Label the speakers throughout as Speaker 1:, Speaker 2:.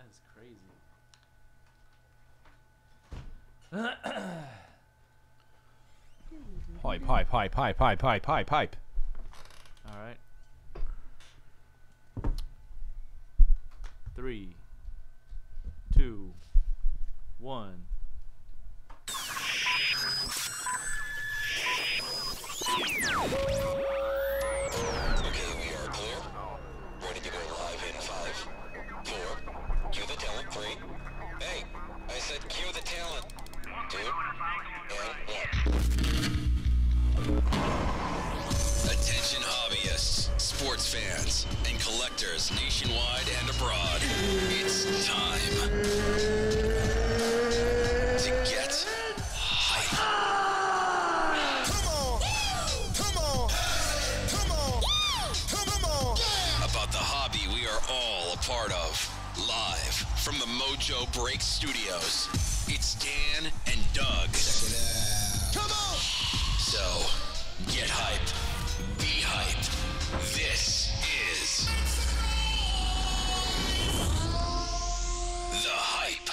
Speaker 1: is crazy.
Speaker 2: Pipe.
Speaker 1: All right. 3, 2, 1.
Speaker 3: Okay, we are clear. Ready to go live in 5, 4. Cue the talent. 3. Hey, I said cue the talent. 2 and 1. Attention hobbyists, sports fans, and collectors nationwide and abroad. It's time to get hype. Come on. About the hobby we are all a part of. Live from the Mojo Break Studios. It's Dan and Doug. Check it out. Come on. So, get hype. Be hype. This is The Hype.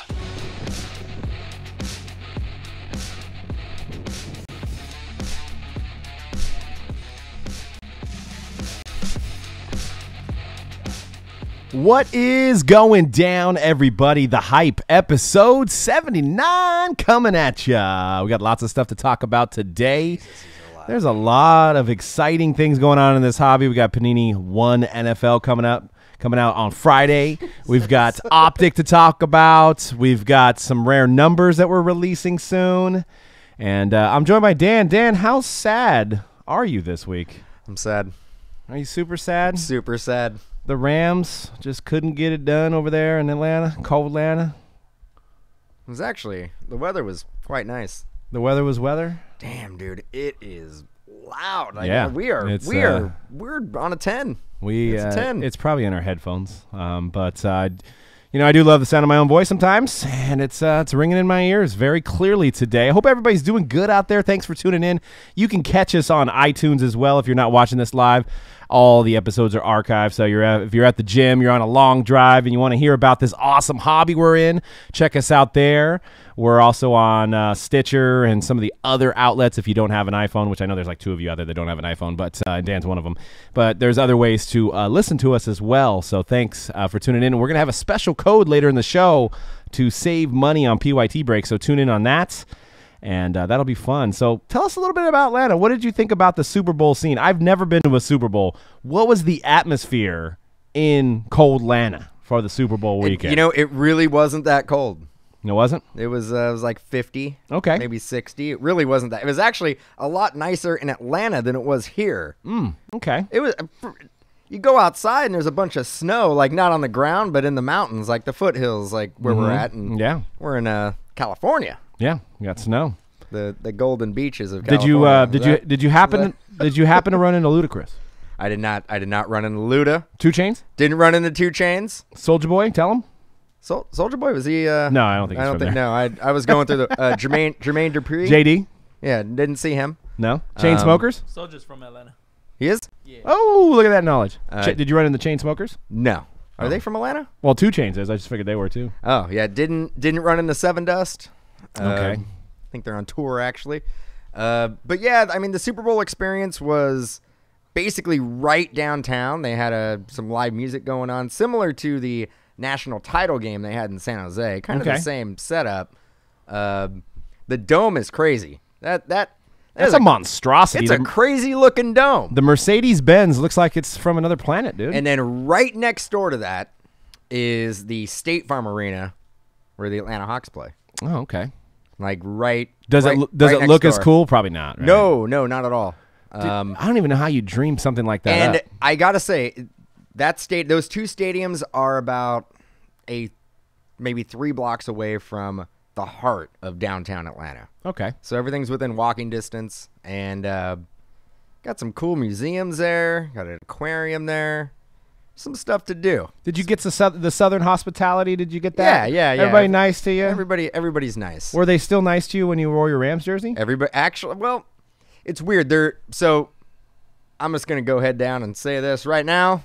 Speaker 2: What is going down, everybody? The Hype, episode 79 coming at ya. We got lots of stuff to talk about today. There's a lot of exciting things going on in this hobby. We got Panini 1 NFL coming out on Friday. We've got Optic to talk about. We've got some rare numbers that we're releasing soon. And I'm joined by Dan. Dan, how sad are you this week?
Speaker 4: I'm sad.
Speaker 2: Are you super sad?
Speaker 4: Super sad.
Speaker 2: The Rams just couldn't get it done over there in Atlanta, cold Atlanta.
Speaker 4: It was actually, the weather was quite nice.
Speaker 2: The weather was weather?
Speaker 4: Damn, dude, it is loud. Like,
Speaker 2: Yeah,
Speaker 4: we're on a 10. It's a 10.
Speaker 2: It's probably in our headphones. But I do love the sound of my own voice sometimes, and it's ringing in my ears very clearly today. I hope everybody's doing good out there. Thanks for tuning in. You can catch us on iTunes as well if you're not watching this live. All the episodes are archived, so if you're at the gym, you're on a long drive, and you want to hear about this awesome hobby we're in, check us out there. We're also on Stitcher and some of the other outlets if you don't have an iPhone, which I know there's like 2 of you out there that don't have an iPhone, but Dan's one of them. But there's other ways to listen to us as well, so thanks for tuning in. We're going to have a special code later in the show to save money on PYT breaks, so tune in on that. And that'll be fun. So tell us a little bit about Atlanta. What did you think about the Super Bowl scene? I've never been to a Super Bowl. What was the atmosphere in cold Atlanta for the Super Bowl weekend?
Speaker 4: It really wasn't that cold.
Speaker 2: It wasn't?
Speaker 4: It was like 50.
Speaker 2: Okay.
Speaker 4: Maybe 60. It really wasn't that. It was actually a lot nicer in Atlanta than it was here.
Speaker 2: Okay.
Speaker 4: It was. You go outside and there's a bunch of snow, like not on the ground, but in the mountains, like the foothills, like where we're at. And
Speaker 2: yeah.
Speaker 4: We're in California.
Speaker 2: Yeah, we got snow.
Speaker 4: The golden beaches of California.
Speaker 2: Did you happen to run into Ludacris?
Speaker 4: I did not run into Luda.
Speaker 2: 2 Chainz?
Speaker 4: Didn't run into 2 Chainz.
Speaker 2: Soulja Boy, tell him.
Speaker 4: Soldier Boy, was he?
Speaker 2: No, I don't think.
Speaker 4: No, I was going through the Jermaine Dupri.
Speaker 2: JD.
Speaker 4: Yeah, didn't see him.
Speaker 2: No. Chain Smokers.
Speaker 1: Soldier's from Atlanta.
Speaker 4: He is.
Speaker 1: Yeah.
Speaker 2: Oh, look at that knowledge. Did you run into Chain Smokers?
Speaker 4: No. Are they from Atlanta?
Speaker 2: Well, 2 Chainz is. I just figured they were too.
Speaker 4: Oh yeah, didn't run into Seven Dust.
Speaker 2: Okay.
Speaker 4: I think they're on tour actually. But yeah, I mean the Super Bowl experience was basically right downtown. They had some live music going on, similar to the national title game they had in San Jose. Kind of the same setup. The dome is crazy. That's
Speaker 2: a monstrosity.
Speaker 4: It's a crazy looking dome.
Speaker 2: The Mercedes-Benz looks like it's from another planet, dude.
Speaker 4: And then right next door to that is the State Farm Arena where the Atlanta Hawks play.
Speaker 2: Oh, okay.
Speaker 4: Like right.
Speaker 2: Does it look
Speaker 4: door.
Speaker 2: as cool? Probably not. Right?
Speaker 4: No, not at all.
Speaker 2: Dude, I don't even know how you dream something like that.
Speaker 4: And
Speaker 2: up.
Speaker 4: I gotta say, those 2 stadiums are about maybe 3 blocks away from the heart of downtown Atlanta.
Speaker 2: Okay.
Speaker 4: So everything's within walking distance, and got some cool museums there. Got an aquarium there. Some stuff to do.
Speaker 2: Did you get the Southern hospitality? Did you get that?
Speaker 4: Yeah.
Speaker 2: Everybody nice to you?
Speaker 4: Everybody's nice.
Speaker 2: Were they still nice to you when you wore your Rams jersey?
Speaker 4: Everybody, actually, well, it's weird. So I'm just going to go head down and say this right now.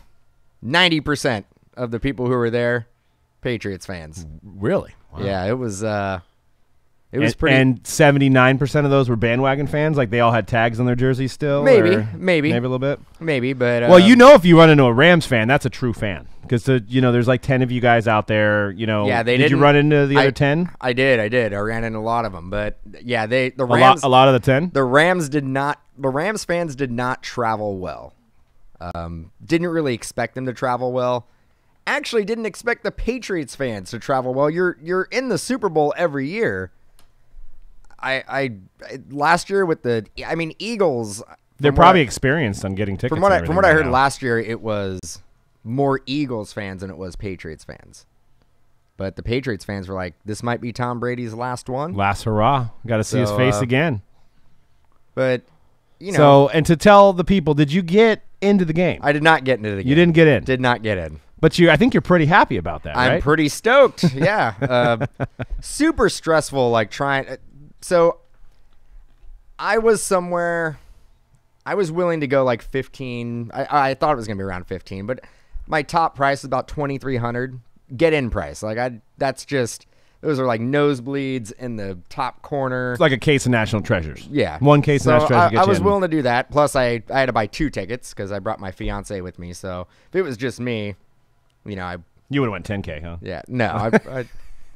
Speaker 4: 90% of the people who were there Patriots fans.
Speaker 2: Really? Wow.
Speaker 4: Yeah, it was pretty.
Speaker 2: And 79% of those were bandwagon fans. Like they all had tags on their jerseys still.
Speaker 4: Maybe
Speaker 2: a little bit.
Speaker 4: Maybe, but
Speaker 2: well, if you run into a Rams fan, that's a true fan because there's like 10 of you guys out there.
Speaker 4: Yeah,
Speaker 2: did you run into the other 10?
Speaker 4: I did. I ran into a lot of them, but yeah, the Rams.
Speaker 2: A lot of the 10.
Speaker 4: The Rams did not. The Rams fans did not travel well. Didn't really expect them to travel well. Actually, didn't expect the Patriots fans to travel well. You're in the Super Bowl every year. I last year with the Eagles.
Speaker 2: They're probably experienced on getting tickets.
Speaker 4: From what I heard last year, it was more Eagles fans than it was Patriots fans. But the Patriots fans were like, "This might be Tom Brady's last one,
Speaker 2: last hurrah. Got to see his face again."
Speaker 4: But
Speaker 2: and to tell the people, did you get into the game?
Speaker 4: I did not get into the game.
Speaker 2: You didn't get in.
Speaker 4: Did not get in.
Speaker 2: But I think you're pretty happy about that, right?
Speaker 4: I'm pretty stoked. Yeah, super stressful. Like trying. So I was somewhere. I was willing to go like 15. I thought it was gonna be around 15, but my top price is about 2,300. Get in price. Like that's just. Those are like nosebleeds in the top corner.
Speaker 2: It's like a case of National Treasures.
Speaker 4: Yeah.
Speaker 2: One case of National Treasures.
Speaker 4: I was willing to do that. Plus, I had to buy 2 tickets because I brought my fiance with me. So if it was just me,
Speaker 2: you would have went 10K, huh?
Speaker 4: Yeah. No, I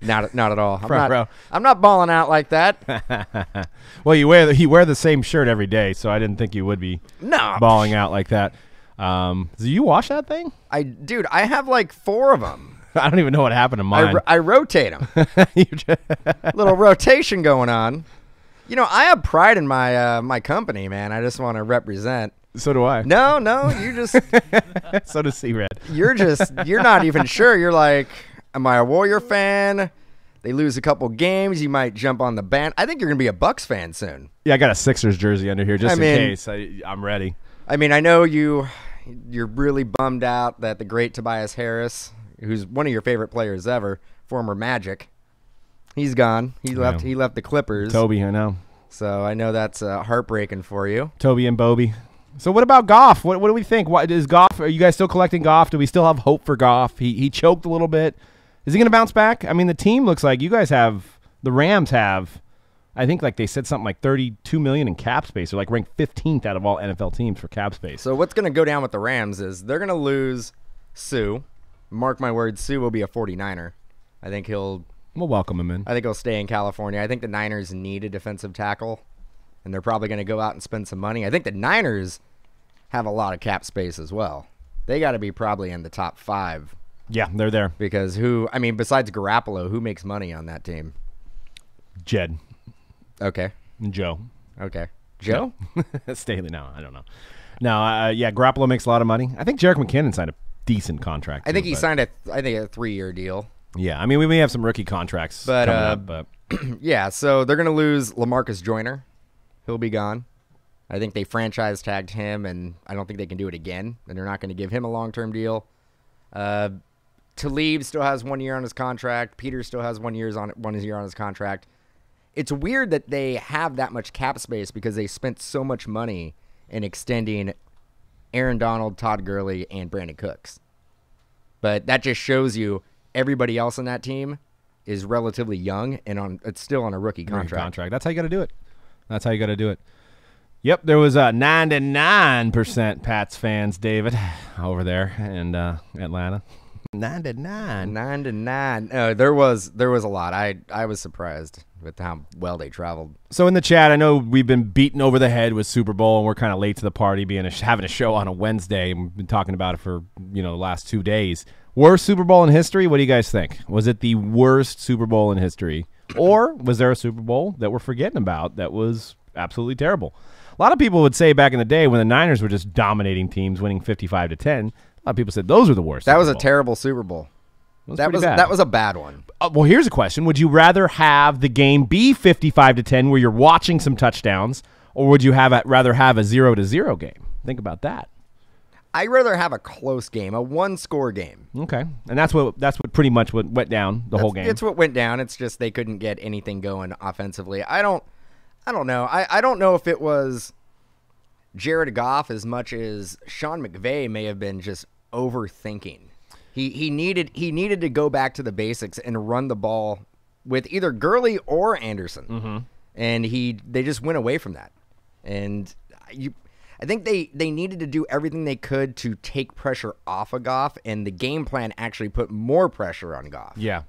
Speaker 4: not at all.
Speaker 2: Bro.
Speaker 4: I'm not balling out like that.
Speaker 2: Well, you wear the same shirt every day, so I didn't think you would be balling out like that. Do you wash that thing?
Speaker 4: Dude, I have like 4 of them.
Speaker 2: I don't even know what happened to mine.
Speaker 4: I rotate them. Little rotation going on. I have pride in my my company, man. I just want to represent.
Speaker 2: So do I.
Speaker 4: No, you just.
Speaker 2: So does C-Red.
Speaker 4: You're not even sure. You're like, am I a Warrior fan? They lose a couple games, you might jump on the band. I think you're gonna be a Bucks fan soon.
Speaker 2: Yeah, I got a Sixers jersey under here just in case. I'm ready.
Speaker 4: I know you're really bummed out that the great Tobias Harris, who's one of your favorite players ever, former Magic, he's gone. He left the Clippers.
Speaker 2: Toby, I know.
Speaker 4: So I know that's heartbreaking for you.
Speaker 2: Toby and Bobby. So what about Goff? What do we think? What is Goff? Are you guys still collecting Goff? Do we still have hope for Goff? He choked a little bit. Is he going to bounce back? The team looks like you guys have, the Rams have, I think like they said something like $32 million in cap space. They're like ranked 15th out of all NFL teams for cap space.
Speaker 4: So what's going to go down with the Rams is they're going to lose Sue. Mark my words, Sue will be a 49er. I think we'll
Speaker 2: welcome him in.
Speaker 4: I think he'll stay in California. I think the Niners need a defensive tackle, and they're probably going to go out and spend some money. I think the Niners have a lot of cap space as well. They got to be probably in the top 5.
Speaker 2: Yeah, they're there.
Speaker 4: Because besides Garoppolo, who makes money on that team?
Speaker 2: Jed.
Speaker 4: Okay.
Speaker 2: And Joe.
Speaker 4: Okay. Joe?
Speaker 2: Staley, no, I don't know. No, Garoppolo makes a lot of money. I think Jerick McKinnon signed a decent contract.
Speaker 4: I think he signed a 3-year deal.
Speaker 2: Yeah, we may have some rookie contracts coming up. But
Speaker 4: yeah, so they're going to lose LaMarcus Joyner. He'll be gone. I think they franchise tagged him, and I don't think they can do it again. And they're not going to give him a long-term deal. Talib still has 1 year on his contract. Peter still has 1 year on his contract. It's weird that they have that much cap space because they spent so much money in extending Aaron Donald, Todd Gurley, and Brandon Cooks. But that just shows you everybody else on that team is relatively young and it's still on a rookie contract.
Speaker 2: That's how you got to do it. Yep, there was 99% Pats fans, David, over there in Atlanta.
Speaker 4: 9-9. There was a lot. I was surprised with how well they traveled.
Speaker 2: So in the chat, I know we've been beaten over the head with Super Bowl, and we're kind of late to the party, having a show on a Wednesday, and we've been talking about it for the last 2 days. Worst Super Bowl in history? What do you guys think? Was it the worst Super Bowl in history, or was there a Super Bowl that we're forgetting about that was absolutely terrible? A lot of people would say back in the day when the Niners were just dominating teams, winning 55-10. A lot of people said those were the worst.
Speaker 4: That was a terrible Super Bowl. That was a bad one.
Speaker 2: Well, here's a question: would you rather have the game be 55-10, where you're watching some touchdowns, or would you rather have a 0-0 game? Think about that.
Speaker 4: I'd rather have a close game, a one-score game.
Speaker 2: Okay, and that's what pretty much what went down the whole game.
Speaker 4: It's what went down. It's just they couldn't get anything going offensively. I don't know. I don't know if it was Jared Goff as much as Sean McVay may have been just overthinking. He needed to go back to the basics and run the ball with either Gurley or Anderson, and they just went away from that. And I think they needed to do everything they could to take pressure off of Goff, and the game plan actually put more pressure on Goff.
Speaker 2: Yeah.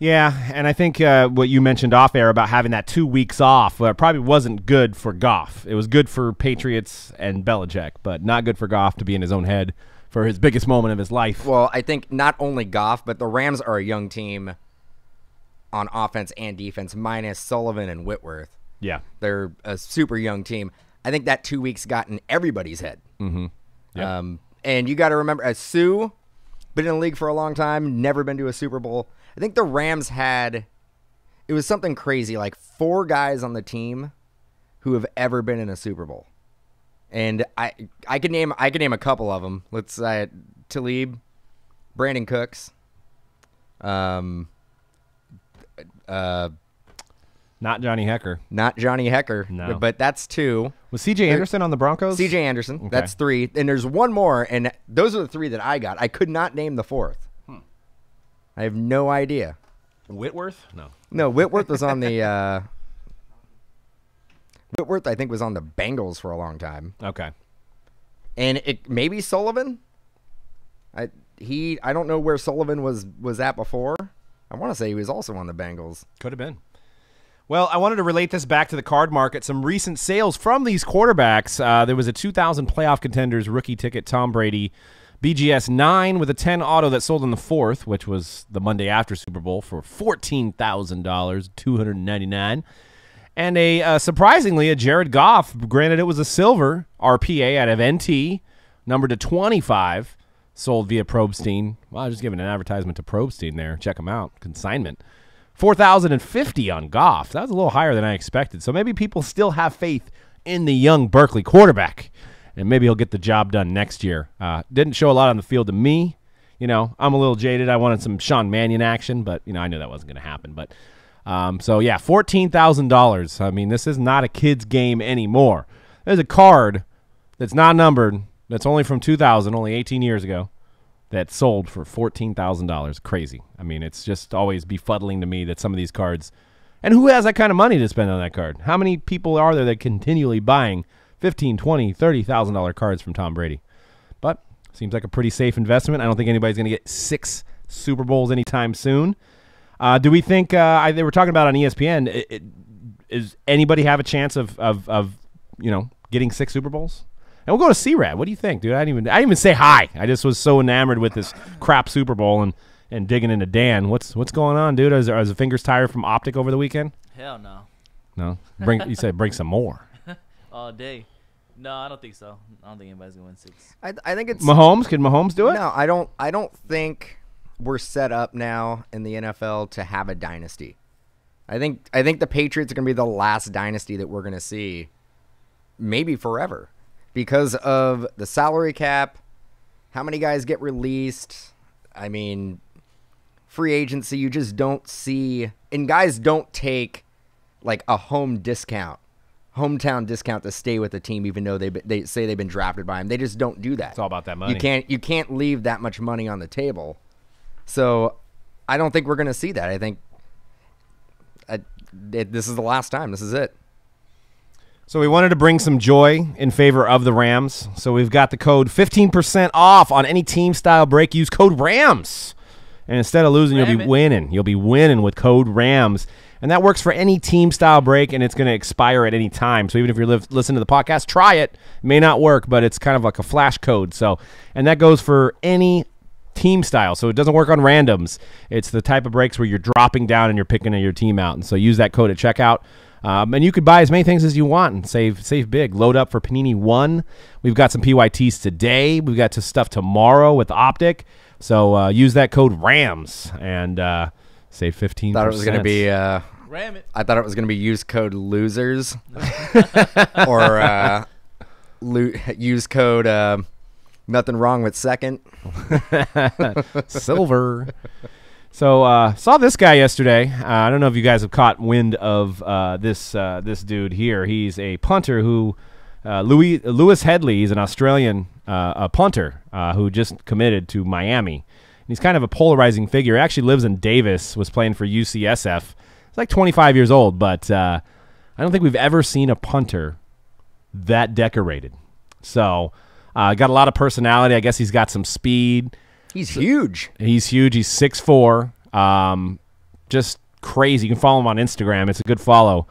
Speaker 2: Yeah, and I think what you mentioned off air about having that 2 weeks off probably wasn't good for Goff. It was good for Patriots and Belichick, but not good for Goff to be in his own head for his biggest moment of his life.
Speaker 4: Well, I think not only Goff, but the Rams are a young team on offense and defense, minus Sullivan and Whitworth.
Speaker 2: Yeah.
Speaker 4: They're a super young team. I think that 2 weeks got in everybody's head.
Speaker 2: Mm-hmm. Yep.
Speaker 4: And you got to remember, as Sue, been in the league for a long time, never been to a Super Bowl. I think the Rams it was something crazy, like 4 guys on the team who have ever been in a Super Bowl. And I could name a couple of them. Let's Talib, Brandon Cooks,
Speaker 2: Not Johnny Hecker.
Speaker 4: Not Johnny Hecker.
Speaker 2: No.
Speaker 4: But that's 2.
Speaker 2: Was C.J. Anderson on the Broncos?
Speaker 4: C.J. Anderson.
Speaker 2: Okay.
Speaker 4: That's 3. And there's one more, and those are the 3 that I got. I could not name the 4th. I have no idea.
Speaker 2: Whitworth? No.
Speaker 4: No, Whitworth was on the Whitworth, I think, was on the Bengals for a long time.
Speaker 2: Okay.
Speaker 4: And maybe Sullivan? I don't know where Sullivan was at before. I want to say he was also on the Bengals.
Speaker 2: Could have been. Well, I wanted to relate this back to the card market. Some recent sales from these quarterbacks. There was a 2000 playoff contenders rookie ticket, Tom Brady, BGS 9 with a 10 auto that sold on the 4th, which was the Monday after Super Bowl, for $14,000, $299. And surprisingly, a Jared Goff, granted it was a silver RPA out of NT, numbered to 25, sold via Probstein. Well, I was just giving an advertisement to Probstein there. Check them out. Consignment. $4,050 on Goff. That was a little higher than I expected. So maybe people still have faith in the young Berkeley quarterback, and maybe he'll get the job done next year. Didn't show a lot on the field to me. You know, I'm a little jaded. I wanted some Sean Mannion action, but, you know, I knew that wasn't going to happen. But so, yeah, $14,000. I mean, this is not a kid's game anymore. There's a card that's not numbered, that's only from 2000, only 18 years ago, that sold for $14,000. Crazy. I mean, it's just always befuddling to me that some of these cards, and who has that kind of money to spend on that card? How many people are there that continually buying $15,000, $20,000, $30,000 cards from Tom Brady? But seems like a pretty safe investment. I don't think anybody's going to get 6 Super Bowls anytime soon. Do we think they were talking about on ESPN? Does anybody have a chance of getting 6 Super Bowls? And we'll go to C-Rad. What do you think, dude? I didn't even say hi. I just was so enamored with this crap Super Bowl and digging into Dan. What's going on, dude? Is the fingers tired from Optic over the weekend?
Speaker 1: Hell no.
Speaker 2: No. You said bring some more.
Speaker 1: All day. No, I don't think so. I don't think anybody's gonna win 6.
Speaker 4: I think it's
Speaker 2: Mahomes. Can Mahomes do it?
Speaker 4: No, I don't think we're set up now in the NFL to have a dynasty. I think the Patriots are gonna be the last dynasty that we're gonna see, maybe forever, because of the salary cap, how many guys get released. I mean, free agency, you just don't see, and guys don't take like a hometown discount to stay with the team, even though they say they've been drafted by him. They just don't do that.
Speaker 2: It's all about that money.
Speaker 4: You can't leave that much money on the table. So I don't think we're going to see that. I think this is the last time. This is it.
Speaker 2: So we wanted to bring some joy in favor of the Rams. So we've got the code 15% off on any team-style break. Use code RAMS. And instead of losing, you'll be winning. You'll be winning with code RAMS. And that works for any team-style break, and it's going to expire at any time. So even if you're listening to the podcast, try it. It may not work, but it's kind of like a flash code. And that goes for any team style. So it doesn't work on randoms. It's the type of breaks where you're dropping down and you're picking your team out. And so use that code at checkout. And you could buy as many things as you want and save big. Load up for Panini 1. We've got some PYTs today. We've got stuff tomorrow with Optic. So use that code RAMS and save 15%.
Speaker 4: Thought it was going to be
Speaker 1: Ram it.
Speaker 4: I thought it was going to be use code losers or use code nothing wrong with second.
Speaker 2: Silver. So saw this guy yesterday. I don't know if you guys have caught wind of this dude here. He's a punter who Lewis Headley is an Australian a punter who just committed to Miami. And he's kind of a polarizing figure. He actually lives in Davis, was playing for UCSF. He's like 25 years old, but I don't think we've ever seen a punter that decorated. So got a lot of personality. I guess he's got some speed.
Speaker 4: He's huge.
Speaker 2: He's huge. He's 6'4". Just crazy. You can follow him on Instagram. It's a good follow.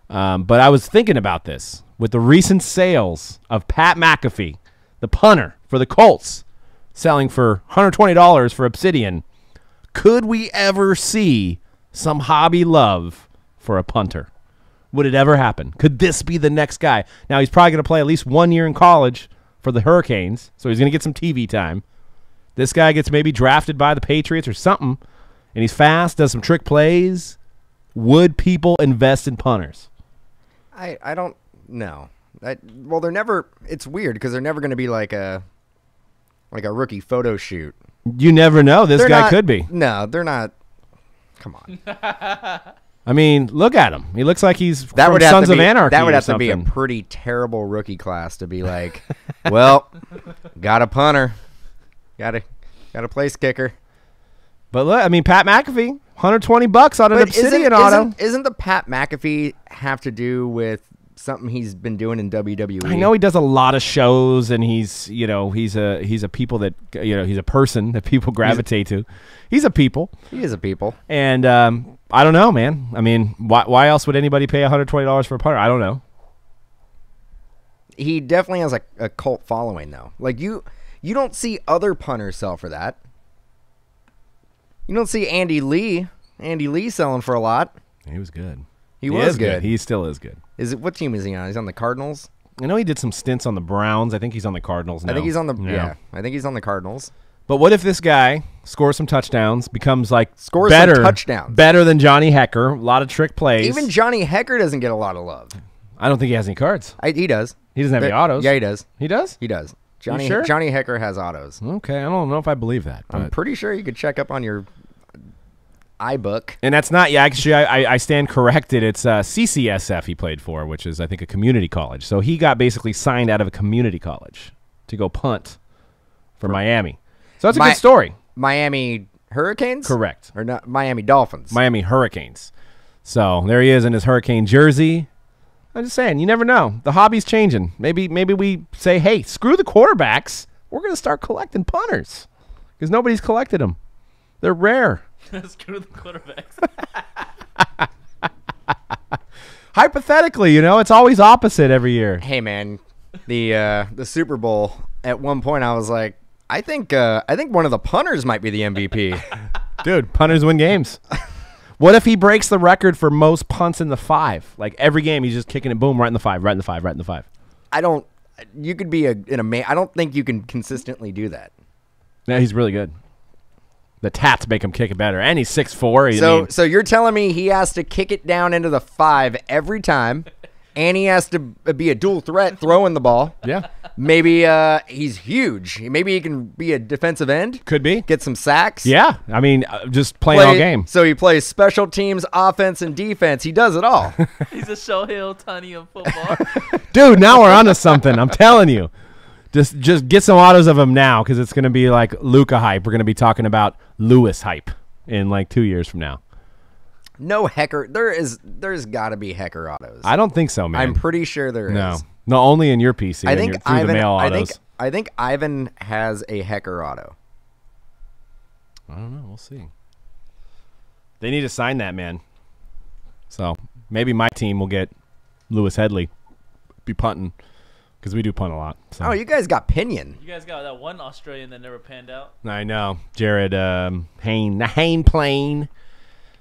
Speaker 2: But I was thinking about this. With the recent sales of Pat McAfee, the punter for the Colts, selling for $120 for Obsidian, could we ever see some hobby love for a punter? Would it ever happen? Could this be the next guy? Now, he's probably going to play at least 1 year in college for the Hurricanes, so he's going to get some TV time. This guy gets maybe drafted by the Patriots or something, and he's fast, does some trick plays. Would people invest in punters?
Speaker 4: I don't know. Well, they're never. It's weird because they're never going to be like a rookie photo shoot.
Speaker 2: You never know. This guy could be.
Speaker 4: No, they're not. Come on.
Speaker 2: I mean, look at him. He looks like he's
Speaker 4: that
Speaker 2: from
Speaker 4: would
Speaker 2: Sons
Speaker 4: have to
Speaker 2: of
Speaker 4: be,
Speaker 2: Anarchy.
Speaker 4: That would have
Speaker 2: or
Speaker 4: to be a
Speaker 2: something.
Speaker 4: pretty terrible rookie class to be like, well, got a punter, got a place kicker.
Speaker 2: But look, I mean, Pat McAfee, $120 on an Obsidian auto.
Speaker 4: Isn't the Pat McAfee have to do with something he's been doing in WWE?
Speaker 2: I know he does a lot of shows, and he's a people that he's a person that people gravitate to. He's a people.
Speaker 4: He is a people.
Speaker 2: And I don't know, man. I mean, why else would anybody pay $120 for a punter? I don't know.
Speaker 4: He definitely has a cult following, though. Like you don't see other punters sell for that. You don't see Andy Lee selling for a lot.
Speaker 2: He was good.
Speaker 4: He was good.
Speaker 2: He still is good.
Speaker 4: What team is he on? He's on the Cardinals.
Speaker 2: I know he did some stints on the Browns. I think he's on the Cardinals now.
Speaker 4: I think he's on the I think he's on the Cardinals.
Speaker 2: But what if this guy scores some touchdowns, becomes like
Speaker 4: some touchdowns,
Speaker 2: better than Johnny Hecker, a lot of trick plays.
Speaker 4: Even Johnny Hecker doesn't get a lot of love.
Speaker 2: I don't think he has any cards.
Speaker 4: He does.
Speaker 2: He doesn't have any autos.
Speaker 4: Yeah, he does.
Speaker 2: He does?
Speaker 4: He does.
Speaker 2: Sure?
Speaker 4: Johnny Hecker has autos.
Speaker 2: Okay, I don't know if I believe that.
Speaker 4: I'm pretty sure you could check up on your iBook.
Speaker 2: And that's not, actually, I stand corrected. It's CCSF he played for, which is, I think, a community college. So he got basically signed out of a community college to go punt for Miami. So that's a good story.
Speaker 4: Miami Hurricanes?
Speaker 2: Correct.
Speaker 4: Or not Miami Dolphins?
Speaker 2: Miami Hurricanes. So there he is in his Hurricane jersey. I'm just saying, you never know. The hobby's changing. Maybe we say, hey, screw the quarterbacks. We're going to start collecting punters because nobody's collected them. They're rare.
Speaker 1: Screw the quarterbacks.
Speaker 2: Hypothetically, it's always opposite every year.
Speaker 4: Hey, man, the Super Bowl, at one point I was like, I think one of the punters might be the MVP.
Speaker 2: Dude, punters win games. What if he breaks the record for most punts in the 5? Like every game, he's just kicking it, boom, right in the 5, right in the 5, right in the 5.
Speaker 4: You could be I don't think you can consistently do that.
Speaker 2: Yeah, he's really good. The tats make him kick it better, and he's 6'4".
Speaker 4: So you're telling me he has to kick it down into the 5 every time, and he has to be a dual threat throwing the ball.
Speaker 2: Yeah.
Speaker 4: Maybe he's huge. Maybe he can be a defensive end.
Speaker 2: Could be.
Speaker 4: Get some sacks.
Speaker 2: Yeah. I mean, just playing all game.
Speaker 4: So he plays special teams, offense, and defense. He does it all.
Speaker 1: He's a Shohei Ohtani of football.
Speaker 2: Dude, now we're onto something. I'm telling you. Just get some autos of him now because it's going to be like Luka hype. We're going to be talking about Lewis hype in like 2 years from now.
Speaker 4: No Hecker. There's got to be Hecker autos.
Speaker 2: I don't think so, man.
Speaker 4: I'm pretty sure there is.
Speaker 2: No, only in your PC.
Speaker 4: I think
Speaker 2: through the mail autos.
Speaker 4: I think Ivan has a Hecker auto.
Speaker 2: I don't know. We'll see. They need to sign that, man. So maybe my team will get Lewis Headley. Be punting. Because we do punt a lot. So.
Speaker 4: Oh, you guys got Pinion.
Speaker 1: You guys got that one Australian that never panned out.
Speaker 2: I know. Jared Hain Plain.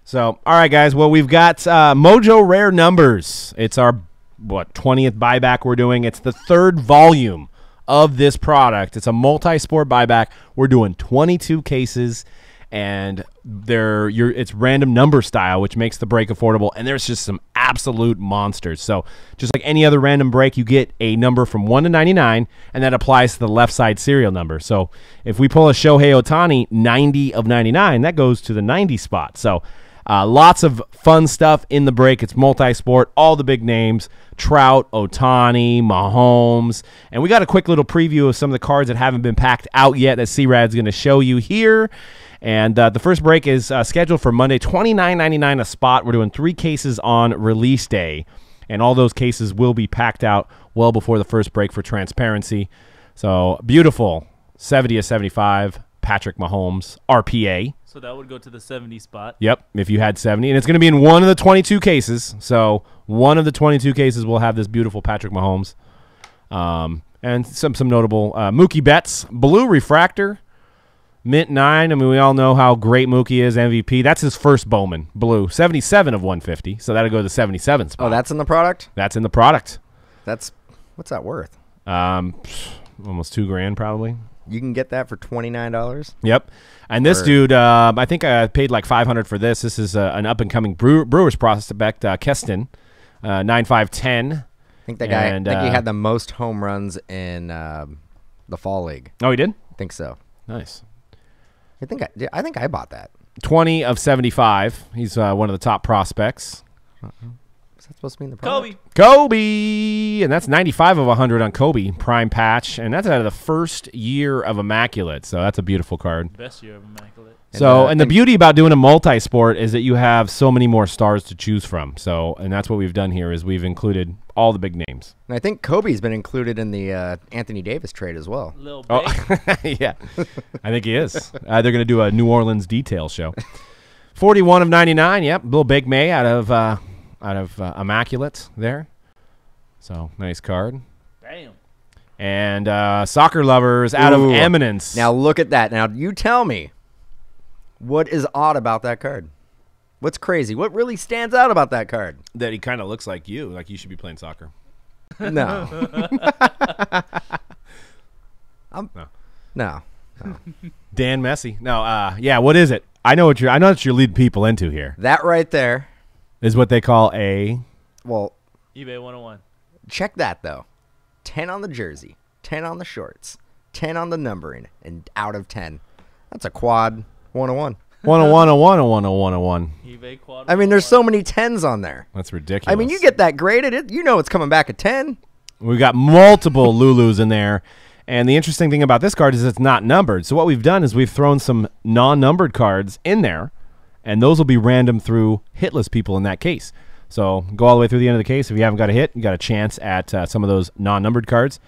Speaker 2: So, all right, guys. Well, we've got Mojo Rare Numbers. It's our, 20th buyback we're doing. It's the 3rd volume of this product. It's a multi-sport buyback. We're doing 22 cases, and it's random number style, which makes the break affordable, and there's just some absolute monsters. So just like any other random break, you get a number from 1 to 99, and that applies to the left side serial number. So if we pull a Shohei Ohtani 90 of 99, that goes to the 90 spot. So Lots of fun stuff in the break. It's multi-sport, all the big names, Trout, Ohtani, Mahomes. And we got a quick little preview of some of the cards that haven't been packed out yet that C-Rad's going to show you here. And the first break is scheduled for Monday, $29.99 a spot. We're doing 3 cases on release day. And all those cases will be packed out well before the first break for transparency. So, beautiful. 70 of 75, Patrick Mahomes, RPA.
Speaker 1: So that would go to the 70 spot.
Speaker 2: Yep, if you had 70. And it's going to be in one of the 22 cases. So one of the 22 cases will have this beautiful Patrick Mahomes. And some notable Mookie Betts, blue refractor, mint 9. I mean, we all know how great Mookie is, MVP. That's his first Bowman, blue, 77 of 150. So that'll go to the 77 spot.
Speaker 4: Oh, that's in the product?
Speaker 2: That's in the product.
Speaker 4: What's that worth?
Speaker 2: Almost $2,000 probably.
Speaker 4: You can get that for $29.
Speaker 2: Yep. And this dude, I think I paid like $500 for this. This is an up-and-coming Brewers prospect, Keston, 9.510.
Speaker 4: I think that guy. I think he had the most home runs in the fall league.
Speaker 2: Oh, he did?
Speaker 4: I think so.
Speaker 2: Nice.
Speaker 4: I think I bought that.
Speaker 2: 20 of 75. He's one of the top prospects.
Speaker 4: Is that supposed to be in the product?
Speaker 2: Kobe, and that's 95 of 100 on Kobe, prime patch, and that's out of the first year of Immaculate, so that's a beautiful card.
Speaker 1: Best year of Immaculate.
Speaker 2: And the beauty about doing a multi-sport is that you have so many more stars to choose from. So, and that's what we've done here is we've included all the big names.
Speaker 4: And I think Kobe's been included in the Anthony Davis trade as well.
Speaker 1: Little big.
Speaker 2: Oh, yeah, I think he is. They're going to do a New Orleans detail show. 41 of 99. Yep, Bill Big May out of Immaculate there. So nice card.
Speaker 1: Damn.
Speaker 2: And Soccer Lovers out of Eminence.
Speaker 4: Now look at that. Now you tell me, what is odd about that card? What's crazy? What really stands out about that card?
Speaker 2: That he kind of looks like you should be playing soccer.
Speaker 4: No. No.
Speaker 2: Dan Messi. No, yeah, what is it? I know what you're leading people into here.
Speaker 4: That right there
Speaker 2: is what they call a
Speaker 1: eBay 101.
Speaker 4: Check that though. 10 on the jersey, 10 on the shorts, 10 on the numbering, and out of 10. That's a quad 101.
Speaker 2: 101, 101.
Speaker 1: eBay quad.
Speaker 4: I mean, there's so many 10s on there.
Speaker 2: That's ridiculous.
Speaker 4: I mean, you get that graded, you know it's coming back at 10.
Speaker 2: We've got multiple Lulus in there. And the interesting thing about this card is it's not numbered. So what we've done is we've thrown some non-numbered cards in there, and those will be random through hitless people in that case. So go all the way through the end of the case. If you haven't got a hit, you got a chance at some of those non-numbered cards.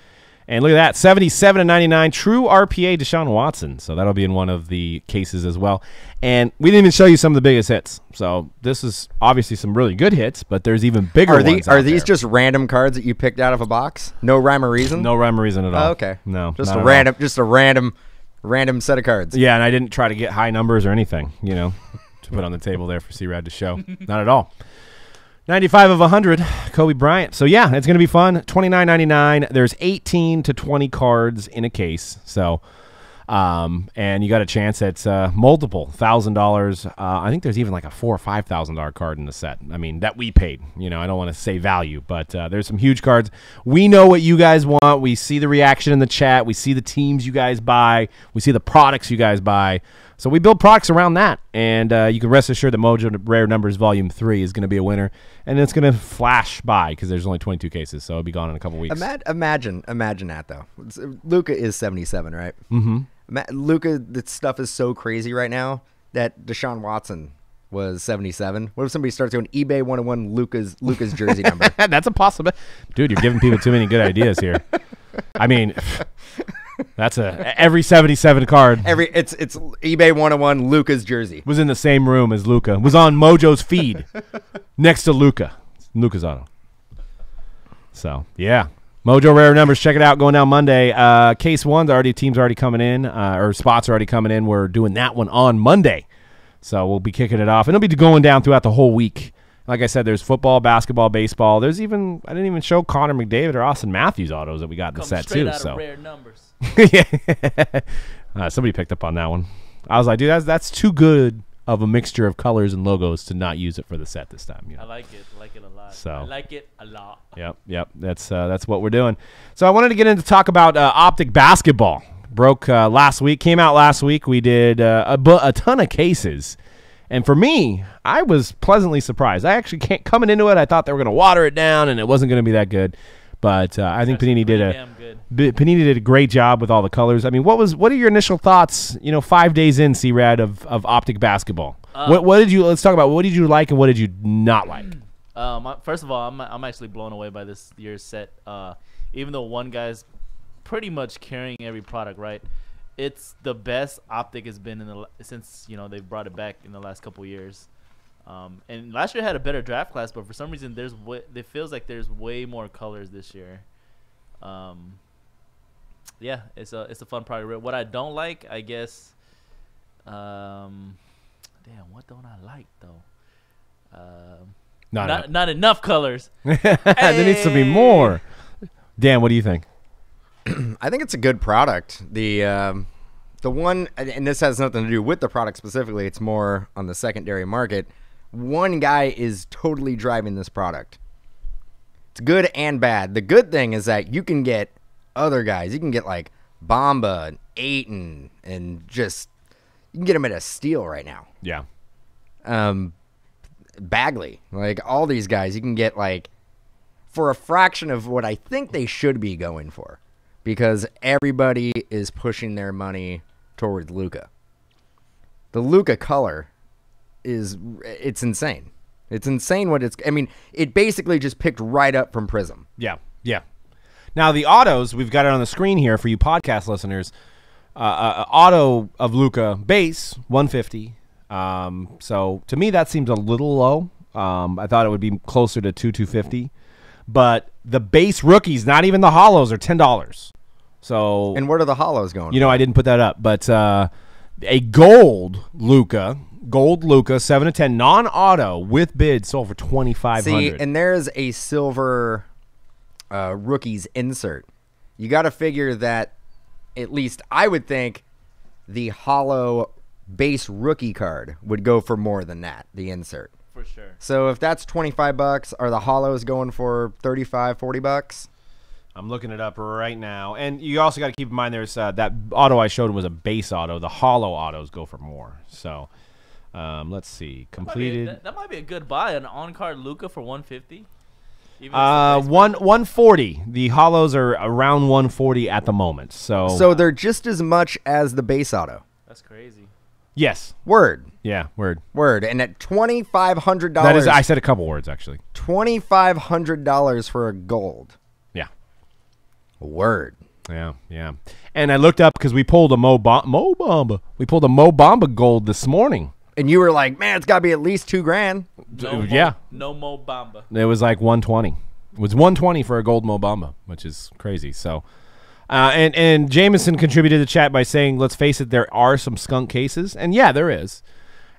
Speaker 2: And look at that, 77 of 99, true RPA Deshaun Watson. So that'll be in one of the cases as well. And we didn't even show you some of the biggest hits. So this is obviously some really good hits, but there's even bigger ones
Speaker 4: Are these just random cards that you picked out of a box? No rhyme or reason?
Speaker 2: No rhyme or reason at all.
Speaker 4: Oh, okay.
Speaker 2: No.
Speaker 4: Just a random set of cards.
Speaker 2: Yeah, and I didn't try to get high numbers or anything, to put on the table there for C-Rad to show. Not at all. 95 of 100, Kobe Bryant. So, yeah, it's going to be fun. $29.99. There's 18 to 20 cards in a case. So, and you got a chance at multiple $1,000. I think there's even like a $4,000 or $5,000 card in the set. I mean, that we paid. I don't want to say value, but there's some huge cards. We know what you guys want. We see the reaction in the chat. We see the teams you guys buy. We see the products you guys buy. So we build products around that, and you can rest assured that Mojo Rare Numbers Volume 3 is going to be a winner, and it's going to flash by because there's only 22 cases, so it'll be gone in a couple weeks.
Speaker 4: Imagine that, though. Luka is 77, right?
Speaker 2: Mm-hmm.
Speaker 4: Luka, the stuff is so crazy right now that Deshaun Watson was 77. What if somebody starts doing eBay 101 Luka's jersey number?
Speaker 2: That's a possibility. Dude, you're giving people too many good ideas here. I mean... That's every 77 card.
Speaker 4: It's eBay 101 Luka's jersey.
Speaker 2: Was in the same room as Luka. Was on Mojo's feed next to Luka. Luka's auto. So, yeah. Mojo Rare Numbers, check it out. Going down Monday. Case 1's team's already coming in, or spots are already coming in. We're doing that one on Monday. So we'll be kicking it off. And it'll be going down throughout the whole week. Like I said, there's football, basketball, baseball. I didn't even show Connor McDavid or Austin Matthews autos that we got in the set too.
Speaker 1: Out of Rare Numbers.
Speaker 2: Yeah, somebody picked up on that one. I was like, dude, that's too good of a mixture of colors and logos to not use it for the set this time.
Speaker 1: I like it. I like it a lot.
Speaker 2: So
Speaker 1: I like it a lot.
Speaker 2: Yep. That's what we're doing. So I wanted to get into talk about Optic basketball. Broke last week. Came out last week. We did a ton of cases. And for me, I was pleasantly surprised. I actually can't coming into it. I thought they were going to water it down and it wasn't going to be that good. But I think Panini did a great job with all the colors. I mean, what are your initial thoughts? 5 days in, C-Rad of Optic basketball. Let's talk about what did you like and what did you not like?
Speaker 1: First of all, I'm actually blown away by this year's set. Even though one guy's pretty much carrying every product, right? It's the best Optic has been since they've brought it back in the last couple years. And last year had a better draft class, but for some reason it feels like there's way more colors this year. Yeah, it's a fun product. What I don't like, I guess, damn, what don't I like though? Not enough colors.
Speaker 2: There needs to be more. Dan, what do you think?
Speaker 4: I think it's a good product. The one, and this has nothing to do with the product specifically, it's more on the secondary market. One guy is totally driving this product. It's good and bad. The good thing is that you can get other guys. You can get like Bamba and Ayton and just, you can get them at a steal right now.
Speaker 2: Yeah.
Speaker 4: Bagley, like all these guys, you can get like for a fraction of what I think they should be going for, because everybody is pushing their money towards Luka. The Luka color it's insane. It's insane what it basically just picked right up from Prism.
Speaker 2: Yeah. Now the autos, we've got it on the screen here for you podcast listeners. Auto of Luka base 150. So to me that seems a little low. I thought it would be closer to 250. But the base rookies, not even the hollows, are $10. So
Speaker 4: and what are the hollows going?
Speaker 2: I didn't put that up, but a gold Luka 7/10 non-auto with bid sold for $2,500.
Speaker 4: See, and there's a silver rookies insert. You got to figure that at least I would think the hollow base rookie card would go for more than that. The insert.
Speaker 1: For sure.
Speaker 4: So if that's $25, are the hollows going for $35, $40?
Speaker 2: I'm looking it up right now. And you also got to keep in mind there's that auto I showed was a base auto. The hollow autos go for more. So let's see. Completed.
Speaker 1: That might be a good buy. An on-card Luka for 150.
Speaker 2: 140. The hollows are around 140 at the moment.
Speaker 4: So they're just as much as the base auto.
Speaker 1: That's crazy.
Speaker 2: Yes.
Speaker 4: Word.
Speaker 2: Yeah, word.
Speaker 4: And at $2,500.
Speaker 2: That is, I said a couple words actually.
Speaker 4: $2,500 for a gold.
Speaker 2: Yeah.
Speaker 4: Word.
Speaker 2: Yeah. And I looked up because we pulled a Mo Bamba. We pulled a Mo Bamba gold this morning.
Speaker 4: And you were like, man, it's got to be at least $2,000.
Speaker 1: No Mo Bamba.
Speaker 2: It was like 120. It was 120 for a gold Mo Bamba, which is crazy. So, and Jameson contributed to the chat by saying, let's face it, there are some skunk cases. And yeah, there is.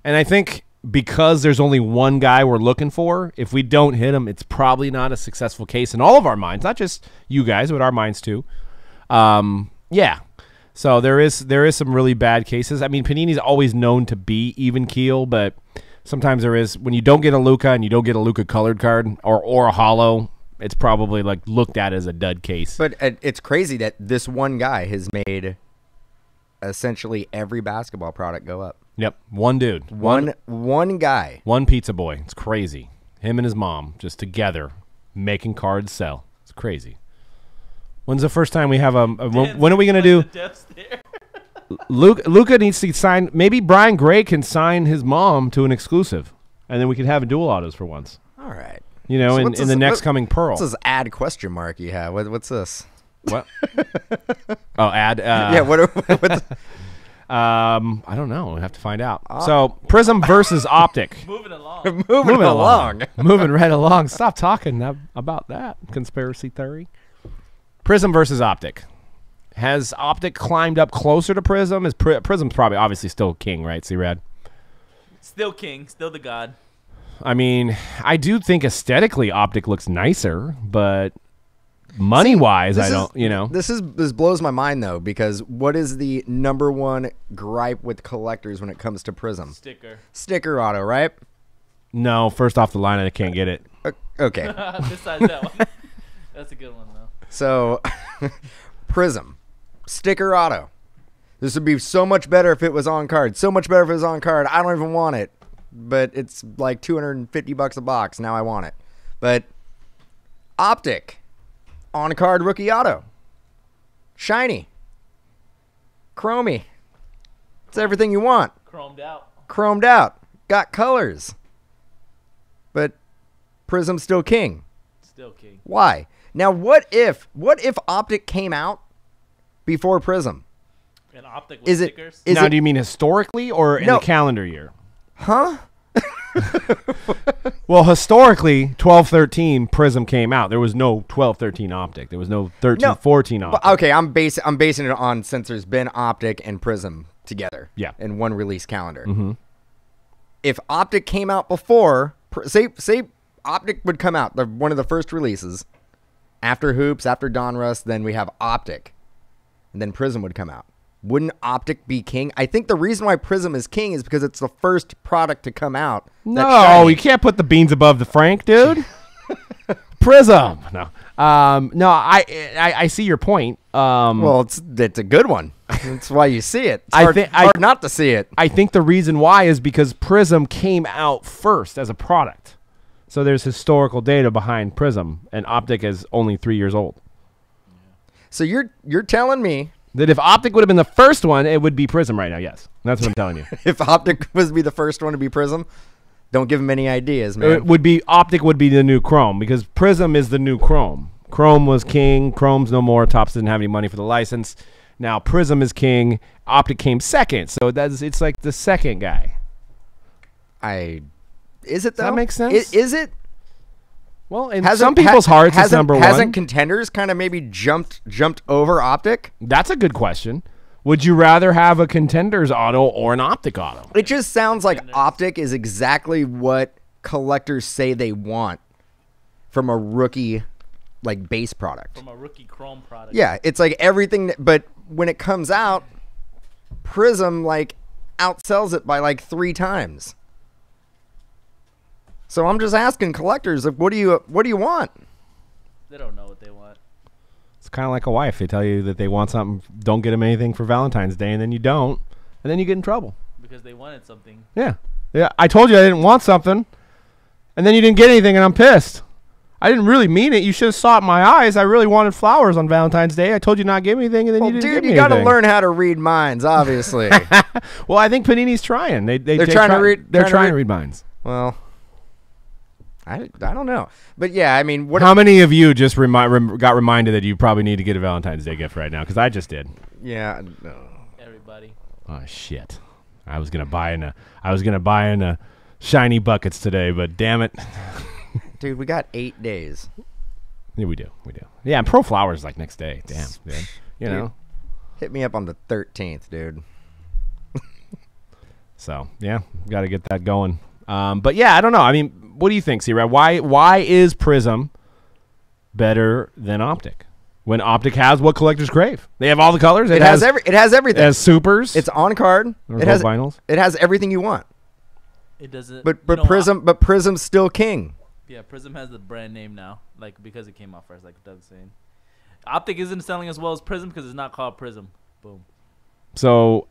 Speaker 2: And I think because there's only one guy we're looking for, if we don't hit him, it's probably not a successful case in all of our minds, not just you guys, but our minds too. Yeah. So there is some really bad cases. I mean, Panini's always known to be even keel, but sometimes there is, when you don't get a Luka and you don't get a Luka colored card or a hollow, it's probably like looked at as a dud case.
Speaker 4: But it's crazy that this one guy has made essentially every basketball product go up.
Speaker 2: Yep, one dude,
Speaker 4: one guy,
Speaker 2: one pizza boy. It's crazy. Him and his mom just together making cards sell. It's crazy. When's the first time we have when are we gonna do? Luka needs to sign. Maybe Brian Gray can sign his mom to an exclusive, and then we can have dual autos for once.
Speaker 4: All right.
Speaker 2: You know, so in the next coming Pearl.
Speaker 4: What's this ad question mark you have? What's this?
Speaker 2: What? Oh, ad.
Speaker 4: Yeah. What's
Speaker 2: I don't know. We have to find out. So Prism versus Optic.
Speaker 1: Moving along.
Speaker 2: Moving right along. Stop talking about that conspiracy theory. Prism versus Optic. Has Optic climbed up closer to Prism? Prism's probably obviously still king, right, C-Rad?
Speaker 1: Still king, still the god.
Speaker 2: I mean, I do think aesthetically Optic looks nicer, but money-wise, I don't,
Speaker 4: This blows my mind, though, because what is the number one gripe with collectors when it comes to Prism? Sticker auto, right?
Speaker 2: No, first off the line, I can't get it.
Speaker 4: Okay.
Speaker 1: Besides that one. That's a good one, though.
Speaker 4: So, Prism. Sticker auto. This would be so much better if it was on card. So much better if it was on card. I don't even want it. but it's like $250 a box. Now I want it. But Optic, on-card rookie auto, shiny, chromey. It's everything you want. Chromed out. Got colors. But Prism's still king.
Speaker 1: Still king.
Speaker 4: Why? Now, what if Optic came out before Prism?
Speaker 1: An Optic with stickers?
Speaker 2: Now, do you mean historically or in the calendar year?
Speaker 4: Huh?
Speaker 2: Well, historically, 12-13 Prism came out. There was no 12-13 Optic. There was no 13-14 Optic.
Speaker 4: Okay, I'm basing it on since there's been Optic and Prism together.
Speaker 2: Yeah.
Speaker 4: In one release calendar.
Speaker 2: Mm-hmm.
Speaker 4: If Optic came out before, say Optic would come out, one of the first releases, after Hoops, after Donruss, then we have Optic, and then Prism would come out. Wouldn't Optic be king? I think the reason why Prism is king is because it's the first product to come out.
Speaker 2: No, you can't put the beans above the Frank, dude. Prism. No. No, I see your point.
Speaker 4: Well, it's a good one. That's why you see it. It's hard not to see it.
Speaker 2: I think the reason why is because Prism came out first as a product. So there's historical data behind Prism, and Optic is only 3 years old.
Speaker 4: So you're telling me
Speaker 2: that if Optic would have been the first one, it would be Prism right now, yes. That's what I'm telling you.
Speaker 4: If Optic was to be the first one to be Prism, don't give him any ideas, man.
Speaker 2: Optic would be the new Chrome because Prism is the new Chrome. Chrome was king. Chrome's no more. Topps didn't have any money for the license. Now Prism is king. Optic came second. So it's like the second guy.
Speaker 4: Is it though?
Speaker 2: Does that make sense?
Speaker 4: Is it?
Speaker 2: Well, in some people's hearts, it's number one.
Speaker 4: Hasn't Contenders kind of maybe jumped over Optic?
Speaker 2: That's a good question. Would you rather have a Contenders auto or an Optic auto?
Speaker 4: It just sounds like Optic is exactly what collectors say they want from a rookie, like, base product.
Speaker 1: From a rookie Chrome product.
Speaker 4: Yeah, it's like everything, but when it comes out, Prism, like, outsells it by, like, 3 times. So I'm just asking collectors, like, what do you want?
Speaker 1: They don't know what they want.
Speaker 2: It's kind of like a wife. They tell you that they want something, don't get them anything for Valentine's Day, and then you don't, and then you get in trouble.
Speaker 1: Because they wanted something.
Speaker 2: Yeah. I told you I didn't want something, and then you didn't get anything, and I'm pissed. I didn't really mean it. You should have saw it in my eyes. I really wanted flowers on Valentine's Day. I told you not to give me anything, and then you didn't give me anything.
Speaker 4: Dude, you got to learn how to read minds, obviously.
Speaker 2: Well, I think Panini's trying. They're trying to read minds.
Speaker 4: Well, I don't know. But, yeah, I mean.
Speaker 2: How many of you just got reminded that you probably need to get a Valentine's Day gift right now? Because I just did.
Speaker 4: Yeah.
Speaker 1: Everybody.
Speaker 2: Oh, shit. I was going to buy in a shiny buckets today, but damn it.
Speaker 4: Dude, we got 8 days.
Speaker 2: Yeah, we do. Yeah, and Pro Flowers like next day. Damn, dude. You know.
Speaker 4: Hit me up on the 13th, dude.
Speaker 2: So, yeah, got to get that going. But, yeah, I don't know. I mean, what do you think, C-Rad? Why is Prism better than Optic? When Optic has what collectors crave. They have all the colors.
Speaker 4: It has everything.
Speaker 2: It has supers.
Speaker 4: It's on card.
Speaker 2: It has vinyls.
Speaker 4: It has everything you want.
Speaker 1: It doesn't.
Speaker 4: But Prism's still king.
Speaker 1: Yeah, Prism has the brand name now, like because it came out first, like Doug's saying. Optic isn't selling as well as Prism because it's not called Prism. Boom.
Speaker 2: So,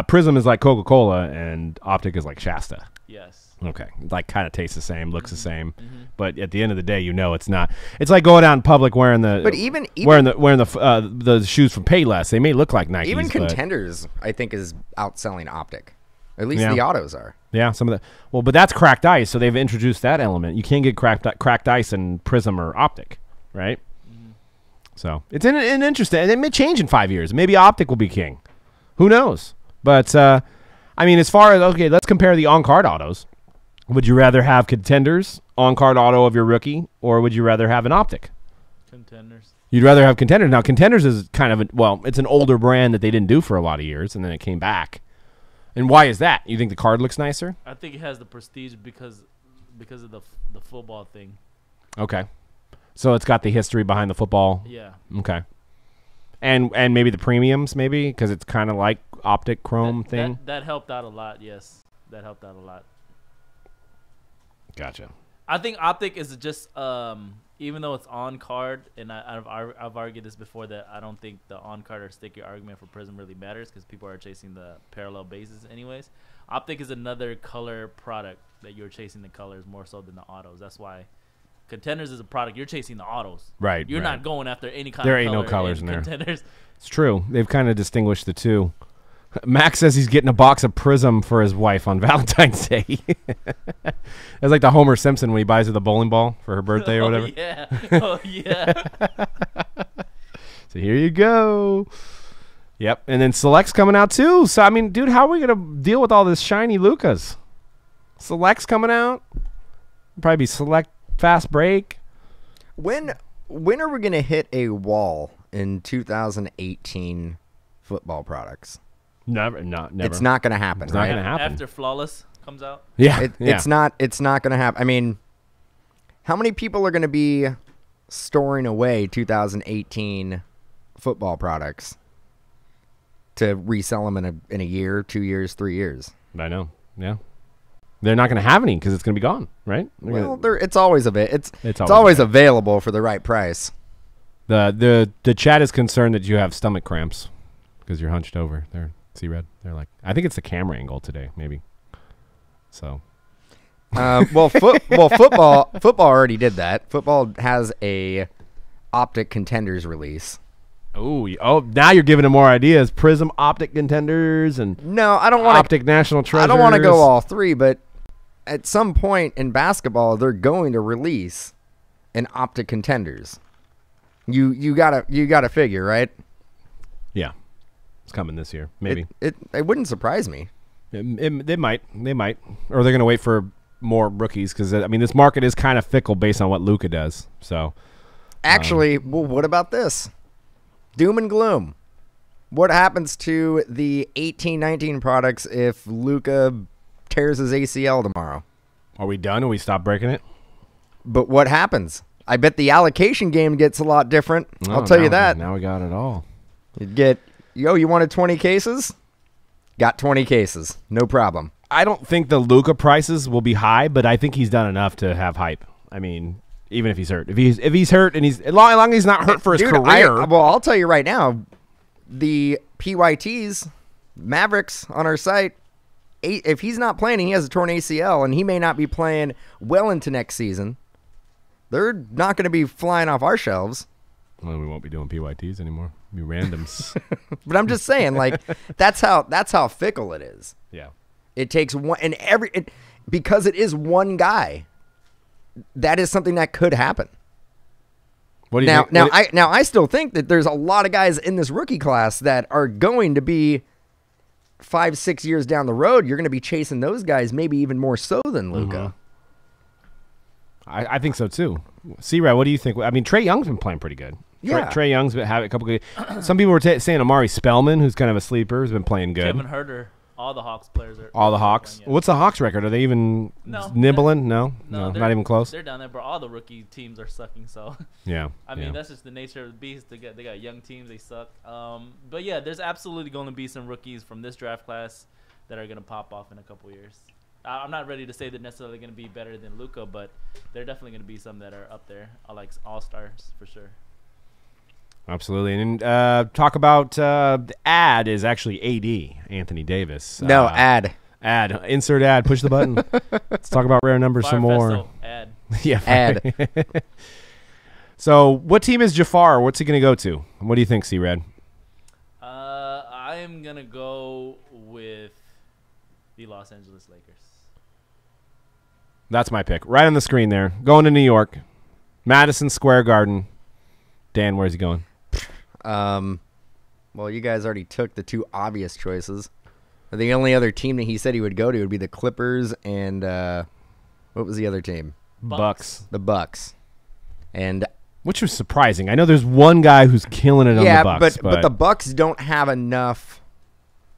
Speaker 2: Prism is like Coca-Cola, and Optic is like Shasta.
Speaker 1: Yes.
Speaker 2: Okay, like kind of tastes the same, looks the same, but at the end of the day, you know it's not. It's like going out in public wearing the wearing the shoes from Payless. They may look like Nikes.
Speaker 4: Even Contenders, I think, is outselling Optic. At least the autos are.
Speaker 2: Yeah, some of the but that's cracked ice, so they've introduced that element. You can't get cracked ice in Prism or Optic, right? So it's an interesting, and it may change in 5 years. Maybe Optic will be king. Who knows? But I mean, as far as let's compare the on-card autos. Would you rather have Contenders on-card auto of your rookie, or would you rather have an Optic?
Speaker 1: Contenders.
Speaker 2: You'd rather have Contenders. Now, Contenders is kind of it's an older brand that they didn't do for a lot of years, and then it came back. And why is that? You think the card looks nicer?
Speaker 1: I think it has the prestige because of the football thing.
Speaker 2: Okay. So it's got the history behind the football.
Speaker 1: Yeah.
Speaker 2: Okay. And maybe the premiums, maybe, because it's kind of like Optic Chrome thing.
Speaker 1: That helped out a lot, yes. That helped out a lot.
Speaker 2: Gotcha.
Speaker 1: I think Optic is just even though it's on card, and I've argued this before that I don't think the on card or sticky argument for Prism really matters because people are chasing the parallel bases anyways. Optic is another color product that you're chasing the colors more so than the autos. That's why Contenders is a product you're chasing the autos.
Speaker 2: Right.
Speaker 1: You're
Speaker 2: right.
Speaker 1: not going after any kind
Speaker 2: There
Speaker 1: of
Speaker 2: ain't
Speaker 1: color
Speaker 2: no colors in there.
Speaker 1: Contenders.
Speaker 2: It's true. They've kind of distinguished the two. Max says he's getting a box of Prism for his wife on Valentine's Day. It's like the Homer Simpson when he buys her the bowling ball for her birthday or whatever.
Speaker 1: Yeah. Oh, yeah.
Speaker 2: So here you go. Yep. And then Select's coming out too. So, I mean, dude, how are we going to deal with all this shiny Lucas? Select's coming out. Probably be Select Fast Break.
Speaker 4: When are we going to hit a wall in 2018 football products?
Speaker 2: Never.
Speaker 4: It's not going to happen.
Speaker 2: It's not going to happen.
Speaker 1: After Flawless comes out.
Speaker 2: Yeah,
Speaker 4: It's not going to happen. I mean, how many people are going to be storing away 2018 football products to resell them in a year, 2 years, 3 years?
Speaker 2: I know. Yeah. They're not going to have any because it's going to be gone, right?
Speaker 4: Well, it's always it's
Speaker 2: It's
Speaker 4: always available for the right price.
Speaker 2: The chat is concerned that you have stomach cramps because you're hunched over there. See, Red? They're like, I think it's the camera angle today, maybe. So,
Speaker 4: football already did that. Football has a Optic Contenders release.
Speaker 2: Oh, now you're giving them more ideas. Prism, Optic Contenders, and
Speaker 4: No, I don't want
Speaker 2: Optic National Treasures.
Speaker 4: I don't want to go all three, but at some point in basketball, they're going to release an Optic Contenders. You gotta figure, right?
Speaker 2: Yeah, it's coming this year, maybe.
Speaker 4: It wouldn't surprise me.
Speaker 2: They might, or they're gonna wait for more rookies because I mean this market is kind of fickle based on what Luka does. So,
Speaker 4: Actually, well, what about this? Doom and gloom. What happens to the 18-19 products if Luka tears his ACL tomorrow?
Speaker 2: are we done? Or we stop breaking it?
Speaker 4: But what happens? I bet the allocation game gets a lot different. I'll tell you that.
Speaker 2: Now we got it all.
Speaker 4: You'd get, you wanted 20 cases? Got 20 cases. No problem.
Speaker 2: I don't think the Luka prices will be high, but I think he's done enough to have hype. I mean, even if he's hurt, if he's hurt and as long as he's not hurt for his career.
Speaker 4: I'll tell you right now, the PYTs, Mavericks on our site, if he's not playing, he has a torn ACL, and he may not be playing well into next season. They're not going to be flying off our shelves.
Speaker 2: Well, we won't be doing PYTs anymore. It'll be randoms.
Speaker 4: But I'm just saying, like, that's how fickle it is.
Speaker 2: Yeah.
Speaker 4: It takes one, and because it is one guy, that is something that could happen.
Speaker 2: What do you think?
Speaker 4: I still think that there's a lot of guys in this rookie class that are going to be 5-6 years down the road. You're going to be chasing those guys, maybe even more so than Luka.
Speaker 2: I think so too. C-Rad, what do you think? I mean, Trae Young's been playing pretty good.
Speaker 4: Yeah.
Speaker 2: Trae Young's been having a couple good. Some people were saying Amari Spellman, who's kind of a sleeper, has been playing good.
Speaker 1: Kevin Herter. All the Hawks players are.
Speaker 2: All the Hawks.
Speaker 1: Playing, yeah.
Speaker 2: What's the Hawks record? Are they even nibbling? No, not even close.
Speaker 1: They're down there, but all the rookie teams are sucking. So
Speaker 2: Yeah.
Speaker 1: I mean, that's just the nature of the beast. They got young teams. They suck. But yeah, there's absolutely going to be some rookies from this draft class that are going to pop off in a couple years. I'm not ready to say they're necessarily going to be better than Luka, but they're definitely going to be some that are up there, like all-stars for sure.
Speaker 2: Absolutely. And talk about the ad is actually AD, Anthony Davis.
Speaker 4: No, ad.
Speaker 2: Ad. Insert ad. Push the button. Let's talk about rare numbers some more.
Speaker 1: Festo, ad.
Speaker 2: Yeah.
Speaker 4: Ad.
Speaker 2: So what team is Jafar? What's he going to go to? What do you think, C-Red?
Speaker 1: I am going to go with the Los Angeles Lakers.
Speaker 2: That's my pick. Right on the screen there. Going to New York. Madison Square Garden. Dan, where's he going?
Speaker 4: Well, you guys already took the two obvious choices. The only other team that he said he would go to would be the Clippers and what was the other team?
Speaker 2: Bucks.
Speaker 4: The Bucks. And
Speaker 2: which was surprising. I know there's one guy who's killing it on the Bucks.
Speaker 4: But the Bucks don't have enough.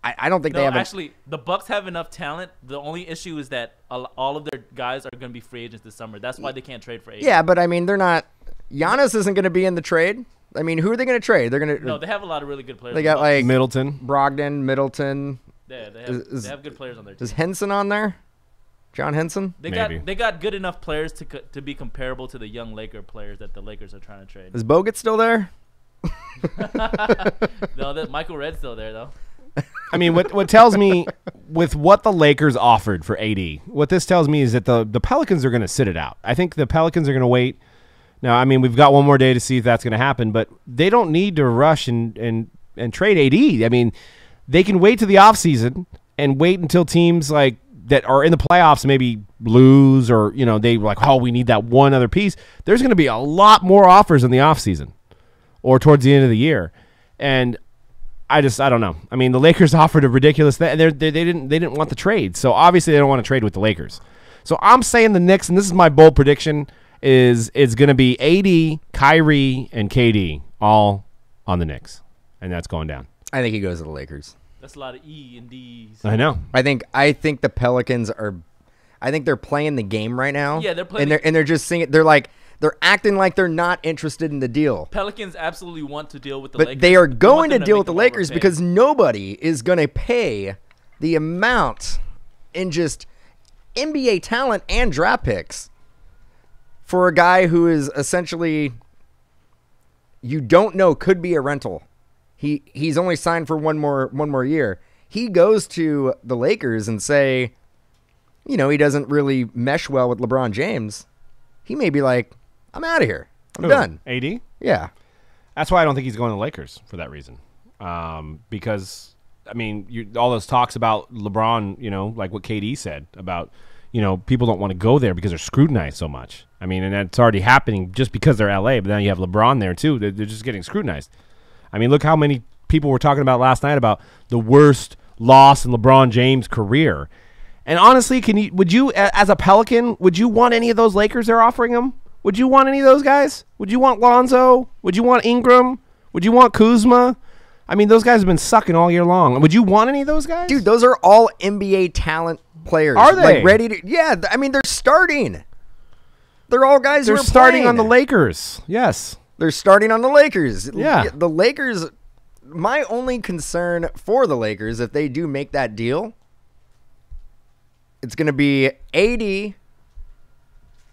Speaker 4: I don't think they have.
Speaker 1: Actually, the Bucks have enough talent. The only issue is that all of their guys are going to be free agents this summer. That's why they can't trade for agents.
Speaker 4: Yeah, but I mean, they're not. Giannis isn't going to be in the trade. I mean, who are they going to trade? They're going to.
Speaker 1: No, they have a lot of really good players.
Speaker 4: They got like
Speaker 2: Middleton,
Speaker 4: Brogdon, Middleton.
Speaker 1: Yeah, they have good players on their team.
Speaker 4: Is Henson on there? John Henson?
Speaker 2: Maybe.
Speaker 1: They got good enough players to be comparable to the young Laker players that the Lakers are trying to trade.
Speaker 4: Is Bogut still there?
Speaker 1: No, Michael Red's still there though.
Speaker 2: I mean, what tells me with what the Lakers offered for AD, what this tells me is that the Pelicans are going to sit it out. I think the Pelicans are going to wait. Now, I mean, we've got one more day to see if that's going to happen, but they don't need to rush and trade AD. I mean, they can wait to the offseason and wait until teams like that are in the playoffs maybe lose or, they like, oh, we need that one other piece. There's going to be a lot more offers in the offseason or towards the end of the year. And I don't know. I mean, the Lakers offered a ridiculous thing. They didn't want the trade. So obviously they don't want to trade with the Lakers. So I'm saying the Knicks, and this is my bold prediction, is it's going to be AD, Kyrie, and KD all on the Knicks. And that's going down.
Speaker 4: I think he goes to the Lakers.
Speaker 1: That's a lot of E and D's.
Speaker 2: I know.
Speaker 4: I think the Pelicans are. I think they're playing the game right now.
Speaker 1: Yeah, they're playing.
Speaker 4: And they're just singing. They're acting like they're not interested in the deal.
Speaker 1: Pelicans absolutely want to deal with the
Speaker 4: Lakers.
Speaker 1: Lakers.
Speaker 4: But they are going to deal with the
Speaker 1: Lakers
Speaker 4: because nobody is going to pay the amount in just NBA talent and draft picks for a guy who is essentially, you don't know, could be a rental. He's only signed for one more year. He goes to the Lakers and say, he doesn't really mesh well with LeBron James. He may be like, I'm out of here. I'm done.
Speaker 2: AD?
Speaker 4: Yeah.
Speaker 2: That's why I don't think he's going to the Lakers for that reason. Because, I mean, all those talks about LeBron, like what KD said about, people don't want to go there because they're scrutinized so much. I mean, and that's already happening just because they're LA, but now you have LeBron there too. They're just getting scrutinized. I mean, look how many people were talking about last night about the worst loss in LeBron James' career. And honestly, would you, as a Pelican, would you want any of those Lakers they're offering him? Would you want any of those guys? Would you want Lonzo? Would you want Ingram? Would you want Kuzma? I mean, those guys have been sucking all year long. Would you want any of those guys?
Speaker 4: Dude, those are all NBA talent players.
Speaker 2: Are they?
Speaker 4: Like ready to? Yeah, I mean, they're starting. They're all guys who are
Speaker 2: starting
Speaker 4: playing.
Speaker 2: on the Lakers. Yes.
Speaker 4: They're starting on the Lakers.
Speaker 2: Yeah.
Speaker 4: The Lakers, my only concern for the Lakers, if they do make that deal, it's going to be AD,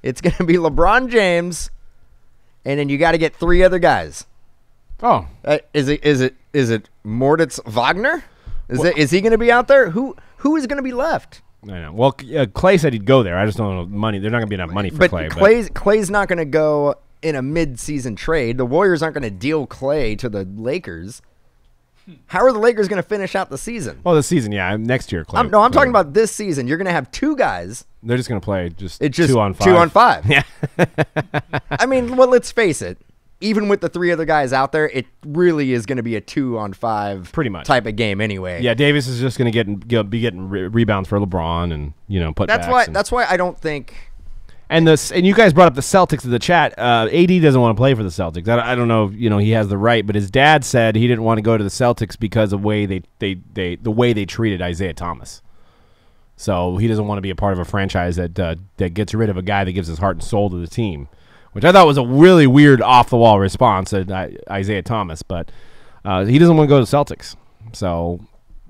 Speaker 4: it's going to be LeBron James, and then you got to get three other guys.
Speaker 2: Oh.
Speaker 4: Is it Moritz Wagner? Is he going to be out there? Who is going to be left?
Speaker 2: I know. Well, Clay said he'd go there. I just don't know money. They're not going to be enough money for Clay.
Speaker 4: Clay's not going to go in a mid-season trade. The Warriors aren't going to deal Clay to the Lakers. How are the Lakers going to finish out the season?
Speaker 2: Well, the season, yeah. Next year, Clay.
Speaker 4: I'm talking about this season. You're going to have two guys.
Speaker 2: They're just going to play just
Speaker 4: 2 on 5. 2 on 5. Yeah. I mean, well, let's face it. Even with the three other guys out there, it really is going to be a 2 on 5
Speaker 2: pretty much
Speaker 4: type of game anyway.
Speaker 2: Yeah, Davis is just going to be getting rebounds for LeBron and put.
Speaker 4: That's why I don't think.
Speaker 2: And you guys brought up the Celtics in the chat. AD doesn't want to play for the Celtics. I don't know if he has the right, but his dad said he didn't want to go to the Celtics because of the way they treated Isaiah Thomas. So he doesn't want to be a part of a franchise that gets rid of a guy that gives his heart and soul to the team. Which I thought was a really weird off-the-wall response at Isaiah Thomas, but he doesn't want to go to the Celtics. So,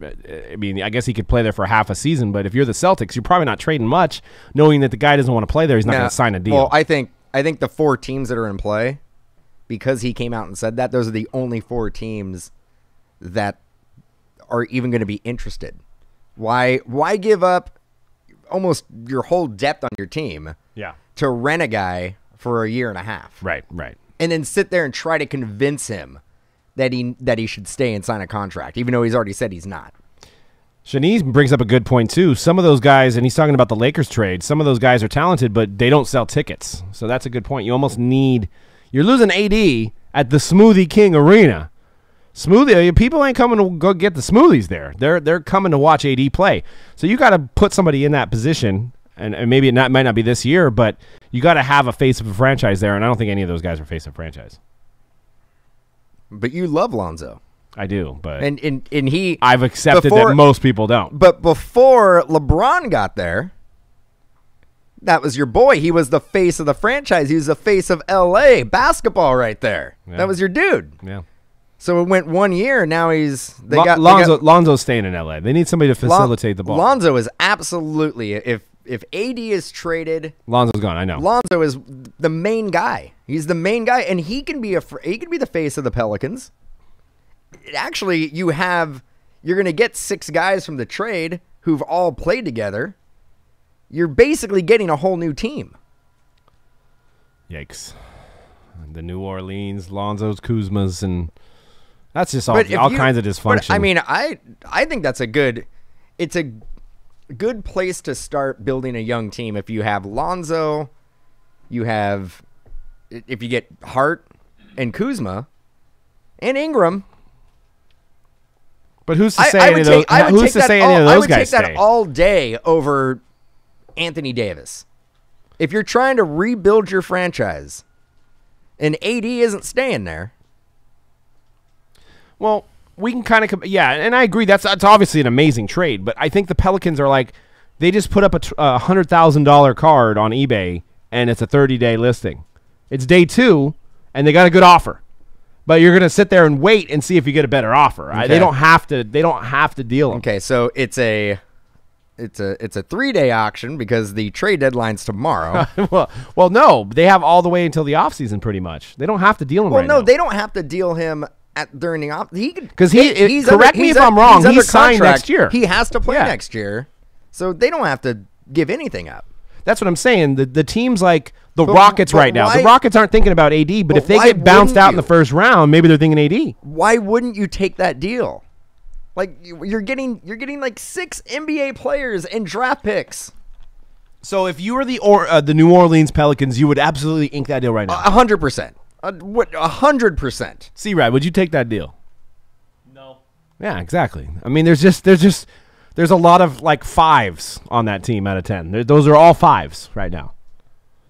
Speaker 2: I mean, I guess he could play there for half a season, but if you're the Celtics, you're probably not trading much, knowing that the guy doesn't want to play there. He's not going to sign a deal.
Speaker 4: Well, I think the 4 teams that are in play, because he came out and said that, those are the only 4 teams that are even going to be interested. Why give up almost your whole depth on your team to rent a guy for a year and a half.
Speaker 2: Right.
Speaker 4: And then sit there and try to convince him that he should stay and sign a contract, even though he's already said he's not.
Speaker 2: Shanice brings up a good point, too. Some of those guys, and he's talking about the Lakers trade, some of those guys are talented, but they don't sell tickets. So that's a good point. You almost need – you're losing AD at the Smoothie King Arena. Smoothie, people ain't coming to go get the smoothies there. They're coming to watch AD play. So you got to put somebody in that position. And maybe it might not be this year, but you got to have a face of a franchise there, and I don't think any of those guys are face of franchise.
Speaker 4: But you love Lonzo.
Speaker 2: I do, but
Speaker 4: and he.
Speaker 2: I've accepted that most people don't.
Speaker 4: But before LeBron got there, that was your boy. He was the face of the franchise. He was the face of LA basketball right there. Yeah. That was your dude.
Speaker 2: Yeah.
Speaker 4: So it went 1 year. Now Lonzo's
Speaker 2: staying in LA. They need somebody to facilitate the ball.
Speaker 4: Lonzo is absolutely, if if AD is traded,
Speaker 2: Lonzo's gone. I know.
Speaker 4: Lonzo is the main guy. He's the main guy, and he can be the face of the Pelicans. Actually, you're going to get 6 guys from the trade who've all played together. You're basically getting a whole new team.
Speaker 2: Yikes. The New Orleans, Lonzo's, Kuzma's, and that's just all kinds of dysfunction.
Speaker 4: But, I mean, I think that's it's a good place to start building a young team. If you have Lonzo, if you get Hart and Kuzma and Ingram.
Speaker 2: But who's to say any of those guys stay?
Speaker 4: I would take that all day over Anthony Davis. If you're trying to rebuild your franchise and AD isn't staying there.
Speaker 2: Well, we can kind of, and I agree. That's obviously an amazing trade, but I think the Pelicans are like, they just put up a $100,000 card on eBay, and it's a 30-day listing. It's day 2, and they got a good offer, but you're gonna sit there and wait and see if you get a better offer.
Speaker 4: Okay.
Speaker 2: They don't have to. They don't have to deal them.
Speaker 4: Okay, so it's a 3-day auction because the trade deadline's tomorrow.
Speaker 2: well, no, they have all the way until the offseason pretty much. They don't have to deal him right now.
Speaker 4: Well, no, they don't have to deal him during the off.
Speaker 2: Because correct me if I'm wrong. He's signed next year.
Speaker 4: He has to play next year, so they don't have to give anything up.
Speaker 2: That's what I'm saying. The teams like the Rockets right now.
Speaker 4: Why,
Speaker 2: the Rockets aren't thinking about AD, but if they get bounced out in the first round, maybe they're thinking AD.
Speaker 4: Why wouldn't you take that deal? Like you're getting like 6 NBA players and draft picks.
Speaker 2: So if you were the New Orleans Pelicans, you would absolutely ink that deal right now.
Speaker 4: 100%. 100%.
Speaker 2: C-Rad, would you take that deal?
Speaker 1: No.
Speaker 2: Yeah, exactly. I mean, there's a lot of like 5s on that team out of 10. Those are all 5s right now.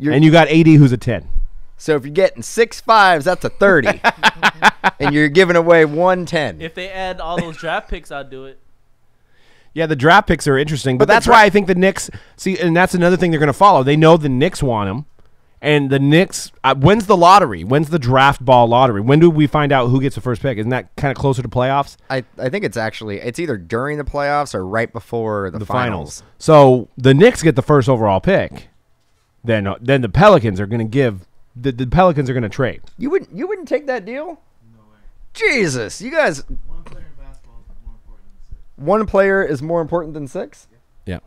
Speaker 2: And you got AD who's a 10.
Speaker 4: So if you're getting 6 5s, that's a 30. And you're giving away 110.
Speaker 1: If they add all those draft picks, I'd do it.
Speaker 2: Yeah, the draft picks are interesting, but that's why I think the Knicks and that's another thing they're going to follow. They know the Knicks want him, and the Knicks. When's the lottery? When's the draft ball lottery? When do we find out who gets the first pick? Isn't that kind of closer to playoffs?
Speaker 4: I think it's either during the playoffs or right before the finals.
Speaker 2: So the Knicks get the first overall pick. Then the Pelicans are going to give the Pelicans are going to trade.
Speaker 4: You wouldn't take that deal? No way. Jesus, you guys. One player is more important than 6?
Speaker 2: Yeah.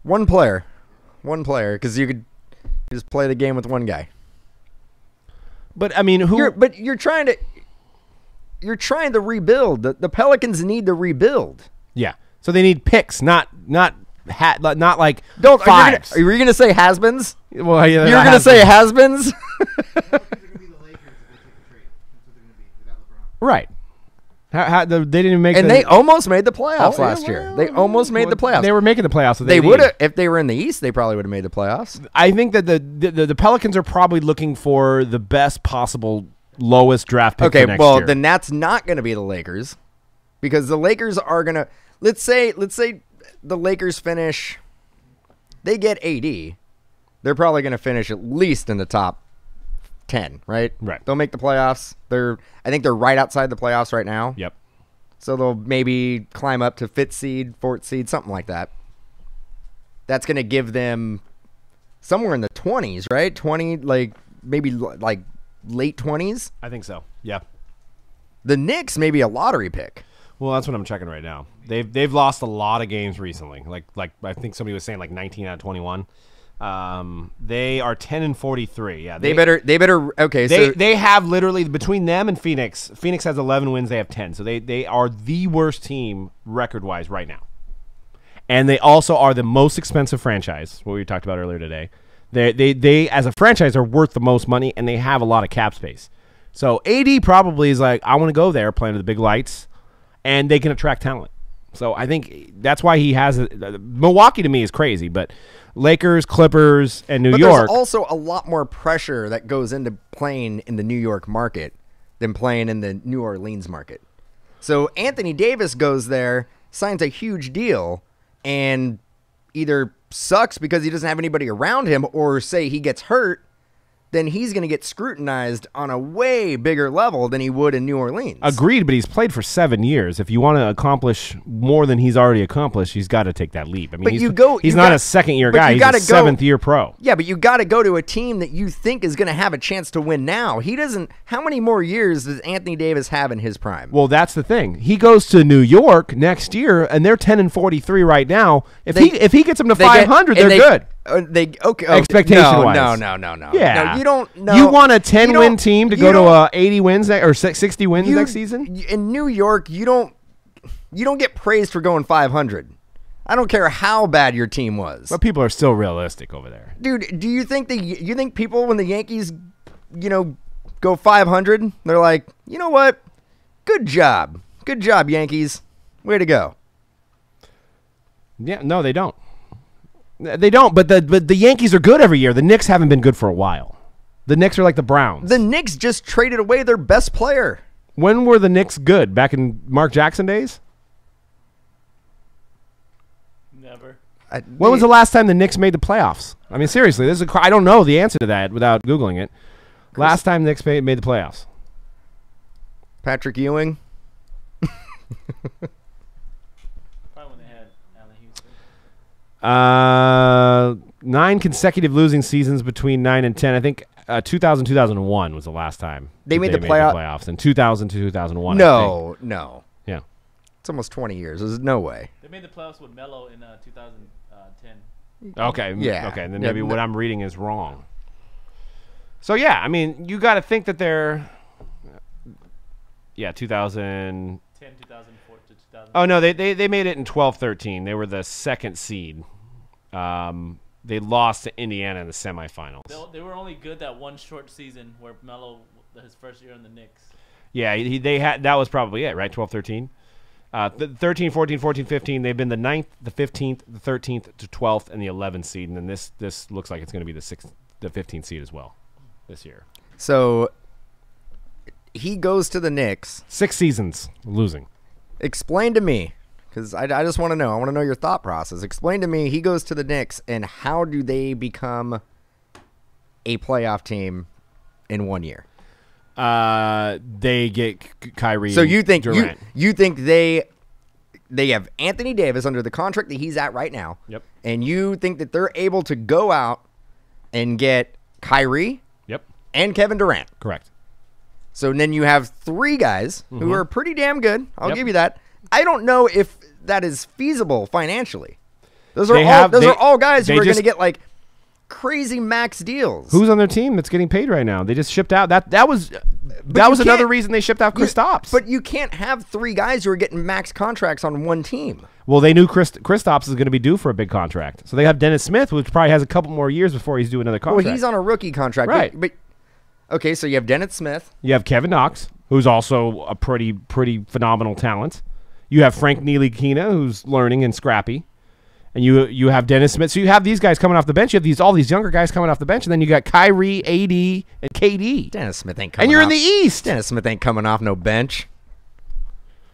Speaker 4: One player, because you could just play the game with one guy.
Speaker 2: But I mean,
Speaker 4: you're trying to rebuild. The Pelicans need to rebuild.
Speaker 2: Yeah. So they need picks, not like
Speaker 4: fives.
Speaker 2: fives.
Speaker 4: Are you going to say has-beens?
Speaker 2: Well, yeah,
Speaker 4: you're going to say has-beens?
Speaker 2: Right. They didn't even make.
Speaker 4: And they almost made the playoffs last year. They almost made the playoffs.
Speaker 2: They were making the playoffs.
Speaker 4: They would have, if they were in the East. They probably would have made the playoffs.
Speaker 2: I think that the Pelicans are probably looking for the best possible lowest draft pick.
Speaker 4: Okay,
Speaker 2: for next
Speaker 4: well
Speaker 2: year.
Speaker 4: then that's not going to be the Lakers, because the Lakers are going to let's say the Lakers finish. They get AD. They're probably going to finish at least in the top 10, right?
Speaker 2: Right.
Speaker 4: They'll make the playoffs. I think they're right outside the playoffs right now.
Speaker 2: Yep.
Speaker 4: So they'll maybe climb up to 5th seed, 4th seed, something like that. That's going to give them somewhere in the 20s, right? 20, maybe late 20s.
Speaker 2: I think so. Yeah.
Speaker 4: The Knicks may be a lottery pick.
Speaker 2: Well, that's what I'm checking right now. They've lost a lot of games recently. Like I think somebody was saying 19 out of 21. They are 10-43. Yeah,
Speaker 4: they better. Okay,
Speaker 2: they have literally between them and Phoenix. Phoenix has 11 wins. They have 10. So they are the worst team record wise right now, and they also are the most expensive franchise. What we talked about earlier today. They as a franchise are worth the most money, and they have a lot of cap space. So AD probably is like, I want to go there, playing to the big lights, and they can attract talent. So I think that's why he has Milwaukee to me is crazy, but Lakers, Clippers, and New York.
Speaker 4: There's also a lot more pressure that goes into playing in the New York market than playing in the New Orleans market. So Anthony Davis goes there, signs a huge deal, and either sucks because he doesn't have anybody around him, or say he gets hurt, then he's going to get scrutinized on a way bigger level than he would in New Orleans.
Speaker 2: Agreed, but he's played for 7 years. If you want to accomplish more than he's already accomplished, he's got to take that leap. I mean, he's not a second-year guy. He's a seventh-year pro.
Speaker 4: Yeah, but you got to go to a team that you think is going to have a chance to win now. He doesn't. How many more years does Anthony Davis have in his prime?
Speaker 2: Well, that's the thing. He goes to New York next year, and they're 10-43 right now. If he gets them to 500, they're good.
Speaker 4: Okay.
Speaker 2: Expectation-wise.
Speaker 4: No.
Speaker 2: Yeah.
Speaker 4: No, you don't know.
Speaker 2: You want a 10-win team to go to 80 wins or 60 wins next season?
Speaker 4: In New York, you don't get praised for going 500. I don't care how bad your team was.
Speaker 2: But people are still realistic over there.
Speaker 4: Dude, do you think people, when the Yankees, go 500, they're like, you know what? Good job, Yankees. Way to go.
Speaker 2: Yeah, no, they don't. They don't, but the Yankees are good every year. The Knicks haven't been good for a while. The Knicks are like the Browns.
Speaker 4: The Knicks just traded away their best player.
Speaker 2: When were the Knicks good? Back in Mark Jackson days?
Speaker 1: Never.
Speaker 2: When was the last time the Knicks made the playoffs? I mean, seriously, I don't know the answer to that without Googling it. Last time the Knicks made the playoffs.
Speaker 4: Patrick Ewing.
Speaker 1: Probably when they had Allen Houston.
Speaker 2: 9 consecutive losing seasons between 9 and 10. I think 2000-2001 was the last time
Speaker 4: they made the playoffs.
Speaker 2: In 2000 to 2001.
Speaker 4: No.
Speaker 2: Yeah.
Speaker 4: It's almost 20 years. There's no way.
Speaker 1: They made the playoffs with Melo in 2010.
Speaker 2: Okay.
Speaker 4: Yeah.
Speaker 2: Okay. Then maybe what I'm reading is wrong. So yeah, I mean, you got to think that they're. Yeah, 2000.
Speaker 1: 2004 to 2000.
Speaker 2: Oh no, they made it in 12-13. They were the second seed. They lost to Indiana in the semifinals.
Speaker 1: They were only good that one short season where Melo, his first year in the Knicks.
Speaker 2: Yeah, they had that was probably it, right? 12-13. 13, 14, 14, 15. They've been the 9th, the 15th, the 13th to 12th, and the 11th seed. And then this looks like it's going to be the 15th seed as well this year.
Speaker 4: So he goes to the Knicks.
Speaker 2: 6 seasons losing.
Speaker 4: Explain to me, because I just want to know. I want to know your thought process. Explain to me, he goes to the Knicks, and how do they become a playoff team in 1 year?
Speaker 2: They get Kyrie.
Speaker 4: So you think
Speaker 2: Durant.
Speaker 4: you think they have Anthony Davis under the contract that he's at right now?
Speaker 2: Yep.
Speaker 4: And you think that they're able to go out and get Kyrie?
Speaker 2: Yep.
Speaker 4: And Kevin Durant?
Speaker 2: Correct.
Speaker 4: So then you have 3 guys who are pretty damn good. I'll
Speaker 2: Yep.
Speaker 4: give you that. I don't know if that is feasible financially. Those are all guys who are going to get like crazy max deals.
Speaker 2: Who's on their team that's getting paid right now? They just shipped out. That was another reason they shipped out Kristaps.
Speaker 4: But you can't have 3 guys who are getting max contracts on one team.
Speaker 2: Well, they knew Kristaps is going to be due for a big contract. So they have Dennis Smith, which probably has a couple more years before he's due another contract.
Speaker 4: Well, he's on a rookie contract.
Speaker 2: Right.
Speaker 4: But okay, so you have Dennis Smith.
Speaker 2: You have Kevin Knox, who's also a pretty phenomenal talent. You have Frank Ntilikina, who's learning and scrappy. And you have Dennis Smith. So you have these guys coming off the bench. You have all these younger guys coming off the bench. And then you got Kyrie, AD, and KD.
Speaker 4: Dennis Smith ain't coming off.
Speaker 2: And you're in the East.
Speaker 4: Dennis Smith ain't coming off no bench.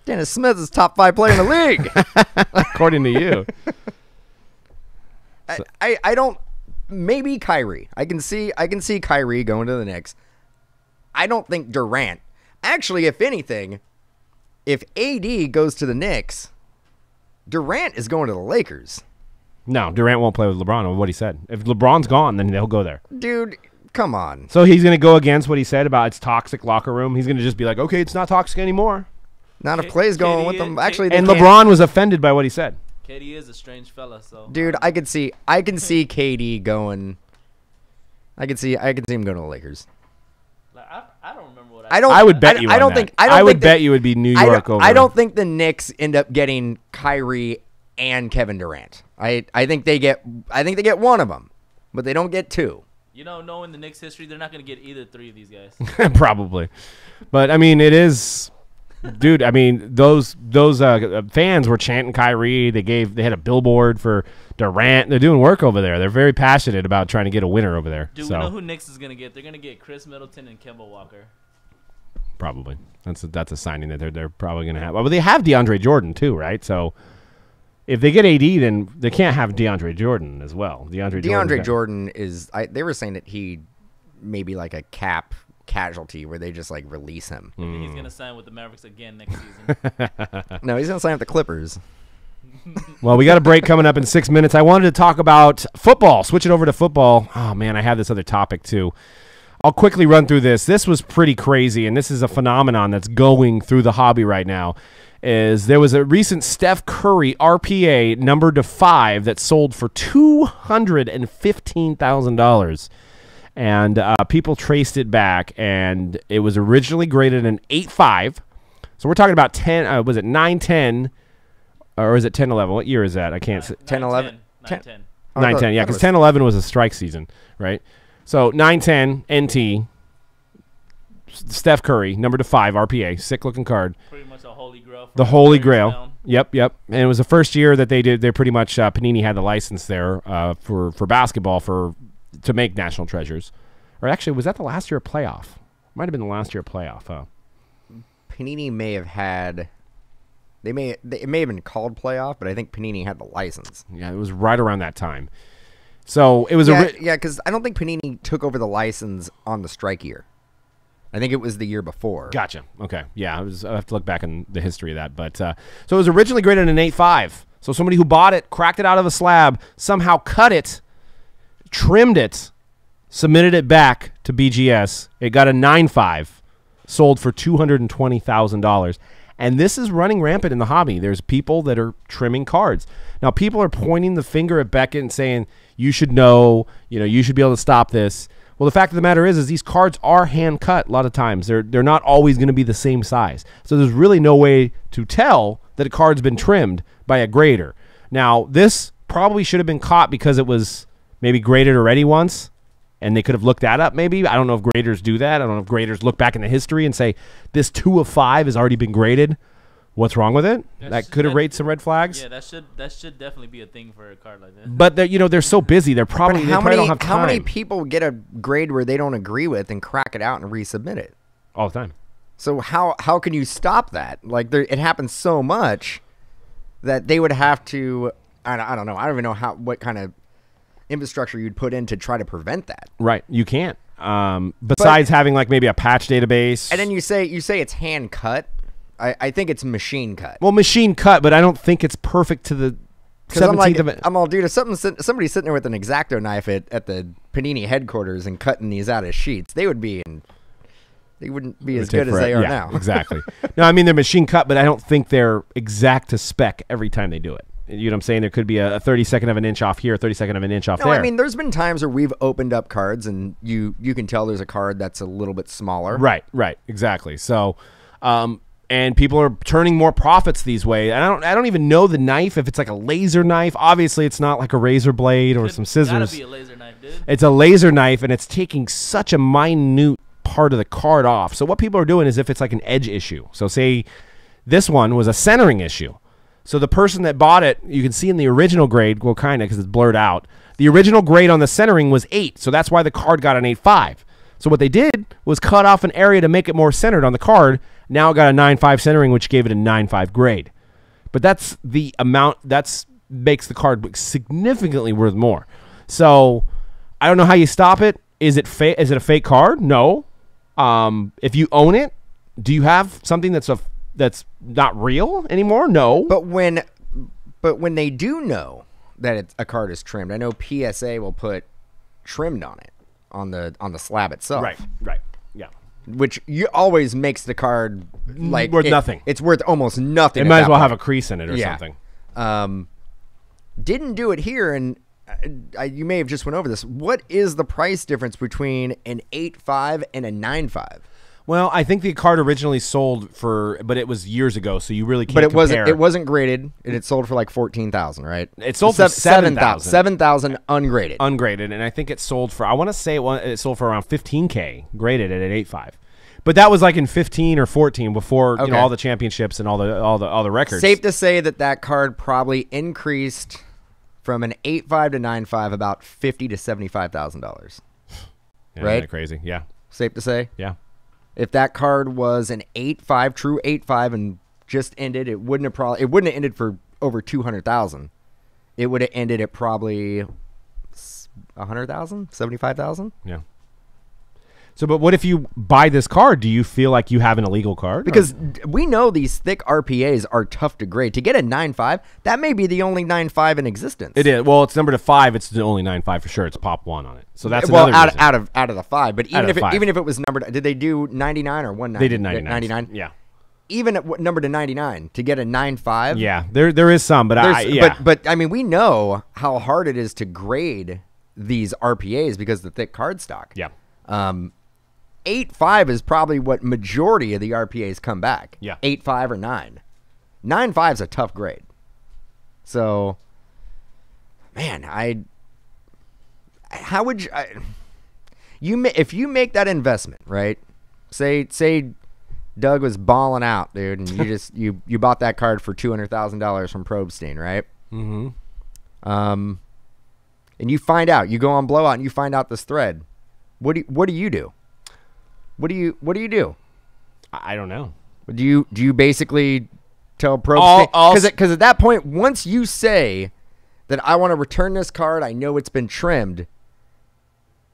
Speaker 4: Dennis Smith is top 5 player in the league.
Speaker 2: According to you.
Speaker 4: I don't. Maybe Kyrie. I can see Kyrie going to the Knicks. I don't think Durant. Actually, if anything, if AD goes to the Knicks, Durant is going to the Lakers.
Speaker 2: No, Durant won't play with LeBron. What he said. If LeBron's gone, then he'll go there.
Speaker 4: Dude, come on.
Speaker 2: So he's going to go against what he said about it's toxic locker room. He's going to just be like, okay, it's not toxic anymore.
Speaker 4: Not if Clay's going with them. Actually,
Speaker 2: and LeBron was offended by what he said.
Speaker 1: KD is a strange fella, so.
Speaker 4: Dude, I can see KD going. I can see him going to the Lakers.
Speaker 1: Like, I don't remember what
Speaker 2: I would bet you. I would bet you would be New York over.
Speaker 4: I don't think the Knicks end up getting Kyrie and Kevin Durant. I think they get one of them, but they don't get 2.
Speaker 1: You know, knowing the Knicks history, they're not going to get either 3 of these guys.
Speaker 2: Probably, but I mean, it is. Dude, I mean, those fans were chanting Kyrie. They had a billboard for Durant. They're doing work over there. They're very passionate about trying to get a winner over there.
Speaker 1: Dude, we know who Knicks is going to get. They're going to get Chris Middleton and Kemba Walker.
Speaker 2: Probably. That's a signing that they're probably going to have. Well, they have DeAndre Jordan too, right? So if they get AD, then they can't have DeAndre Jordan as well. DeAndre
Speaker 4: Jordan is. They were saying that he maybe like a cap casualty where they just like release him.
Speaker 1: I think he's gonna sign with the Mavericks again next season.
Speaker 4: No, he's gonna sign with the Clippers.
Speaker 2: Well, we got a break coming up in 6 minutes. I wanted to talk about football. Switch it over to football. Oh, man, I have this other topic, too. I'll quickly run through this. This was pretty crazy, and this is a phenomenon that's going through the hobby right now. Is there was a recent Steph Curry RPA numbered to 5 that sold for $215,000. And people traced it back, and it was originally graded an 8.5. So we're talking about 10, was it 9-10, or is it 10-11? What year is that? I can't say.
Speaker 4: 10-11?
Speaker 1: 9-10.
Speaker 2: 9-10, yeah, because 10-11 was a strike season, right? So 9-10, NT, Steph Curry, number to 5, RPA, sick-looking card.
Speaker 1: Pretty much a holy grail.
Speaker 2: The Holy Grail. Yep. And it was the first year that they did. They pretty much Panini had the license there for basketball to make National Treasures. Or actually, was that the last year of playoff? Might have been the last year of playoff. Huh?
Speaker 4: Panini may have had. It may have been called playoff, but I think Panini had the license.
Speaker 2: Yeah, it was right around that time. So it was
Speaker 4: because I don't think Panini took over the license on the strike year. I think it was the year before.
Speaker 2: Gotcha. Okay. Yeah, I have to look back in the history of that. But so it was originally graded an 8.5. So somebody who bought it, cracked it out of a slab, somehow cut it, trimmed it, submitted it back to BGS. It got a 9.5, sold for $220,000. And this is running rampant in the hobby. There's people that are trimming cards. Now, people are pointing the finger at Beckett and saying, you should know, you should be able to stop this. Well, the fact of the matter is these cards are hand cut a lot of times. They're not always going to be the same size. So there's really no way to tell that a card's been trimmed by a grader. Now, this probably should have been caught because it was maybe graded already once, and they could have looked that up maybe. I don't know if graders do that. I don't know if graders look back in the history and say, this 2 of 5 has already been graded. What's wrong with it? That could have raised some red flags.
Speaker 1: Yeah, that should definitely be a thing for a card like this.
Speaker 2: But they're so busy. They probably don't have time.
Speaker 4: How many people get a grade where they don't agree with and crack it out and resubmit it?
Speaker 2: All the time.
Speaker 4: So how can you stop that? Like it happens so much that they would have to. I don't know. I don't even know what kind of infrastructure you'd put in to try to prevent that.
Speaker 2: Right. You can't. Besides having like maybe a patch database.
Speaker 4: And then you say it's hand cut. I think it's machine cut.
Speaker 2: Well, machine cut, but I don't think it's perfect to the 17th of it.
Speaker 4: I'm all, dude, if somebody sitting there with an X-Acto knife at the Panini headquarters and cutting these out of sheets, they wouldn't be as good as they are now.
Speaker 2: Exactly. No, I mean, they're machine cut, but I don't think they're exact to spec every time they do it. You know what I'm saying? There could be a 32nd of an inch off here, a 32nd of an inch off there.
Speaker 4: No, I mean, there's been times where we've opened up cards and you can tell there's a card that's a little bit smaller.
Speaker 2: Right, exactly. So, and people are turning more profits these ways. I don't even know the knife, if it's like a laser knife. Obviously, it's not like a razor blade or some scissors.
Speaker 1: It's gotta be a laser knife, dude.
Speaker 2: It's a laser knife, and it's taking such a minute part of the card off. So what people are doing is if it's like an edge issue. So say this one was a centering issue. So the person that bought it, you can see in the original grade, well, kind of because it's blurred out, the original grade on the centering was 8. So that's why the card got an 8.5. So what they did was cut off an area to make it more centered on the card. Now it got a 9.5 centering, which gave it a 9.5 grade. But that's the amount, makes the card significantly worth more. So I don't know how you stop it. Is it a fake card? No. If you own it, do you have something that's not real anymore? No.
Speaker 4: But when they do know that a card is trimmed, I know PSA will put trimmed on it on the slab itself.
Speaker 2: Right. Yeah.
Speaker 4: Which always makes the card like
Speaker 2: worth nothing.
Speaker 4: It's worth almost nothing.
Speaker 2: It might as well have a crease in it or something.
Speaker 4: Didn't do it here, and you may have just went over this. What is the price difference between an 8.5 and a 9.5?
Speaker 2: Well, I think the card originally sold but it was years ago, so you really can't compare.
Speaker 4: It wasn't graded, and it sold for like $14,000, right?
Speaker 2: It sold for $7,000.
Speaker 4: $7,000 ungraded.
Speaker 2: Ungraded, and I think it sold for, I want to say it sold for around $15K, graded at an 8.5. But that was like in 15 or 14 before all the championships and all the records.
Speaker 4: Safe to say that card probably increased from an 8.5 to 9.5 about $50,000 to $75,000.
Speaker 2: Yeah,
Speaker 4: right?
Speaker 2: Isn't that crazy? Yeah.
Speaker 4: Safe to say?
Speaker 2: Yeah.
Speaker 4: If that card was an 8.5, true 8.5, and just ended, it wouldn't have ended for over $200,000. It would have ended at probably $100,000, $75,000.
Speaker 2: Yeah. So, but what if you buy this card? Do you feel like you have an illegal card?
Speaker 4: Because we know these thick RPAs are tough to grade. To get a 9.5, that may be the only 9.5 in existence.
Speaker 2: It is. Well, it's numbered to 5. It's the only 9.5 for sure. It's pop 1 on it. So that's another reason.
Speaker 4: out of the 5. But even if it was numbered, did they do 99 or 190?
Speaker 2: They did 99.
Speaker 4: 99.
Speaker 2: Yeah.
Speaker 4: Even at numbered to 99 to get a 9.5.
Speaker 2: Yeah, there is some, but
Speaker 4: but I mean, we know how hard it is to grade these RPAs because of the thick card stock.
Speaker 2: Yeah.
Speaker 4: 8.5 is probably what majority of the RPAs come back.
Speaker 2: Yeah.
Speaker 4: 8.5 or 9. 9.5 is a tough grade. So, man, how would if you make that investment, right? Say Doug was balling out, dude, and you just you bought that card for $200,000 from Probstein, right?
Speaker 2: Mm-hmm.
Speaker 4: And you find out, you go on Blowout and you find out this thread. What do you do? What do you do?
Speaker 2: I don't know.
Speaker 4: Do you basically tell Probstein? Because at that point, once you say that I want to return this card, I know it's been trimmed.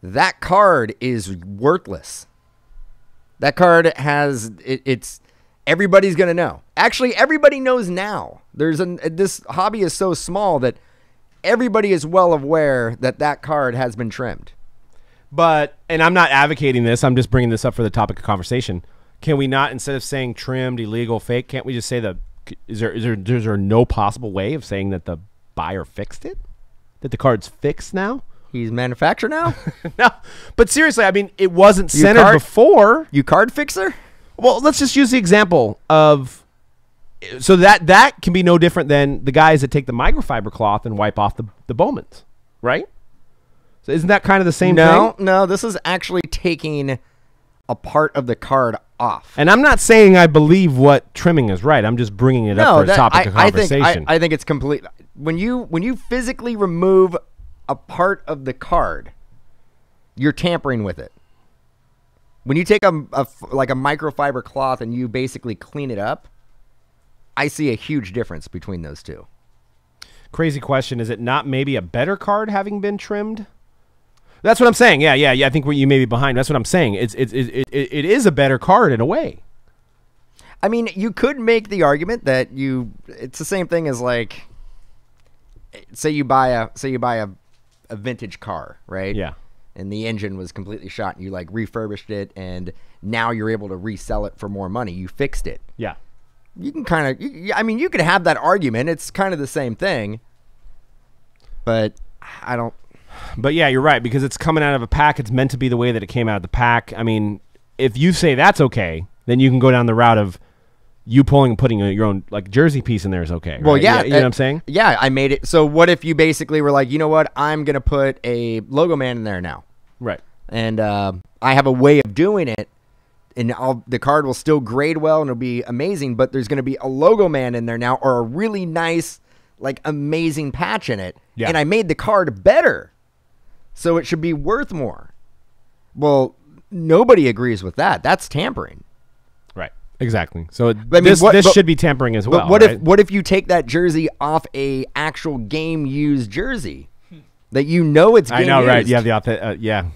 Speaker 4: That card is worthless. That card has it's everybody's gonna know. Actually, everybody knows now. This hobby is so small that everybody is well aware that card has been trimmed.
Speaker 2: But, and I'm not advocating this, I'm just bringing this up for the topic of conversation. Can we not, instead of saying trimmed, illegal, fake, can't we just say is there no possible way of saying that the buyer fixed it? That the card's fixed now?
Speaker 4: He's manufacturer now?
Speaker 2: No. But seriously, I mean, it wasn't centered before.
Speaker 4: You card fixer?
Speaker 2: Well, let's just use the example of, so that can be no different than the guys that take the microfiber cloth and wipe off the Bowmans, right? So isn't that kind of the same thing?
Speaker 4: No, this is actually taking a part of the card off.
Speaker 2: And I'm not saying I believe what trimming is right. I'm just bringing it up for a topic of conversation.
Speaker 4: I think it's complete. When you physically remove a part of the card, you're tampering with it. When you take a microfiber cloth and you basically clean it up, I see a huge difference between those two.
Speaker 2: Crazy question. Is it not maybe a better card having been trimmed? That's what I'm saying. Yeah. I think you may be behind. That's what I'm saying. It is a better card in a way.
Speaker 4: I mean, you could make the argument that it's the same thing as like, say you buy a vintage car, right?
Speaker 2: Yeah.
Speaker 4: And the engine was completely shot and you like refurbished it and now you're able to resell it for more money. You fixed it.
Speaker 2: Yeah.
Speaker 4: You can kind of, you could have that argument. It's kind of the same thing, but I don't.
Speaker 2: But yeah, you're right, because it's coming out of a pack. It's meant to be the way that it came out of the pack. I mean, if you say that's okay, then you can go down the route of you putting your own like jersey piece in there is okay. Right?
Speaker 4: Well, yeah.
Speaker 2: You know what I'm saying?
Speaker 4: Yeah, I made it. So what if you basically were like, you know what? I'm going to put a logo man in there now.
Speaker 2: Right.
Speaker 4: And I have a way of doing it. And the card will still grade well and it'll be amazing, but there's going to be a logo man in there now or a really nice, like amazing patch in it.
Speaker 2: Yeah.
Speaker 4: And I made the card better. So it should be worth more. Well, nobody agrees with that. That's tampering.
Speaker 2: Right. Exactly. So this should be tampering as well.
Speaker 4: But what if you take that jersey off a actual game used jersey that you know it's game used?
Speaker 2: I know, right? You have the yeah.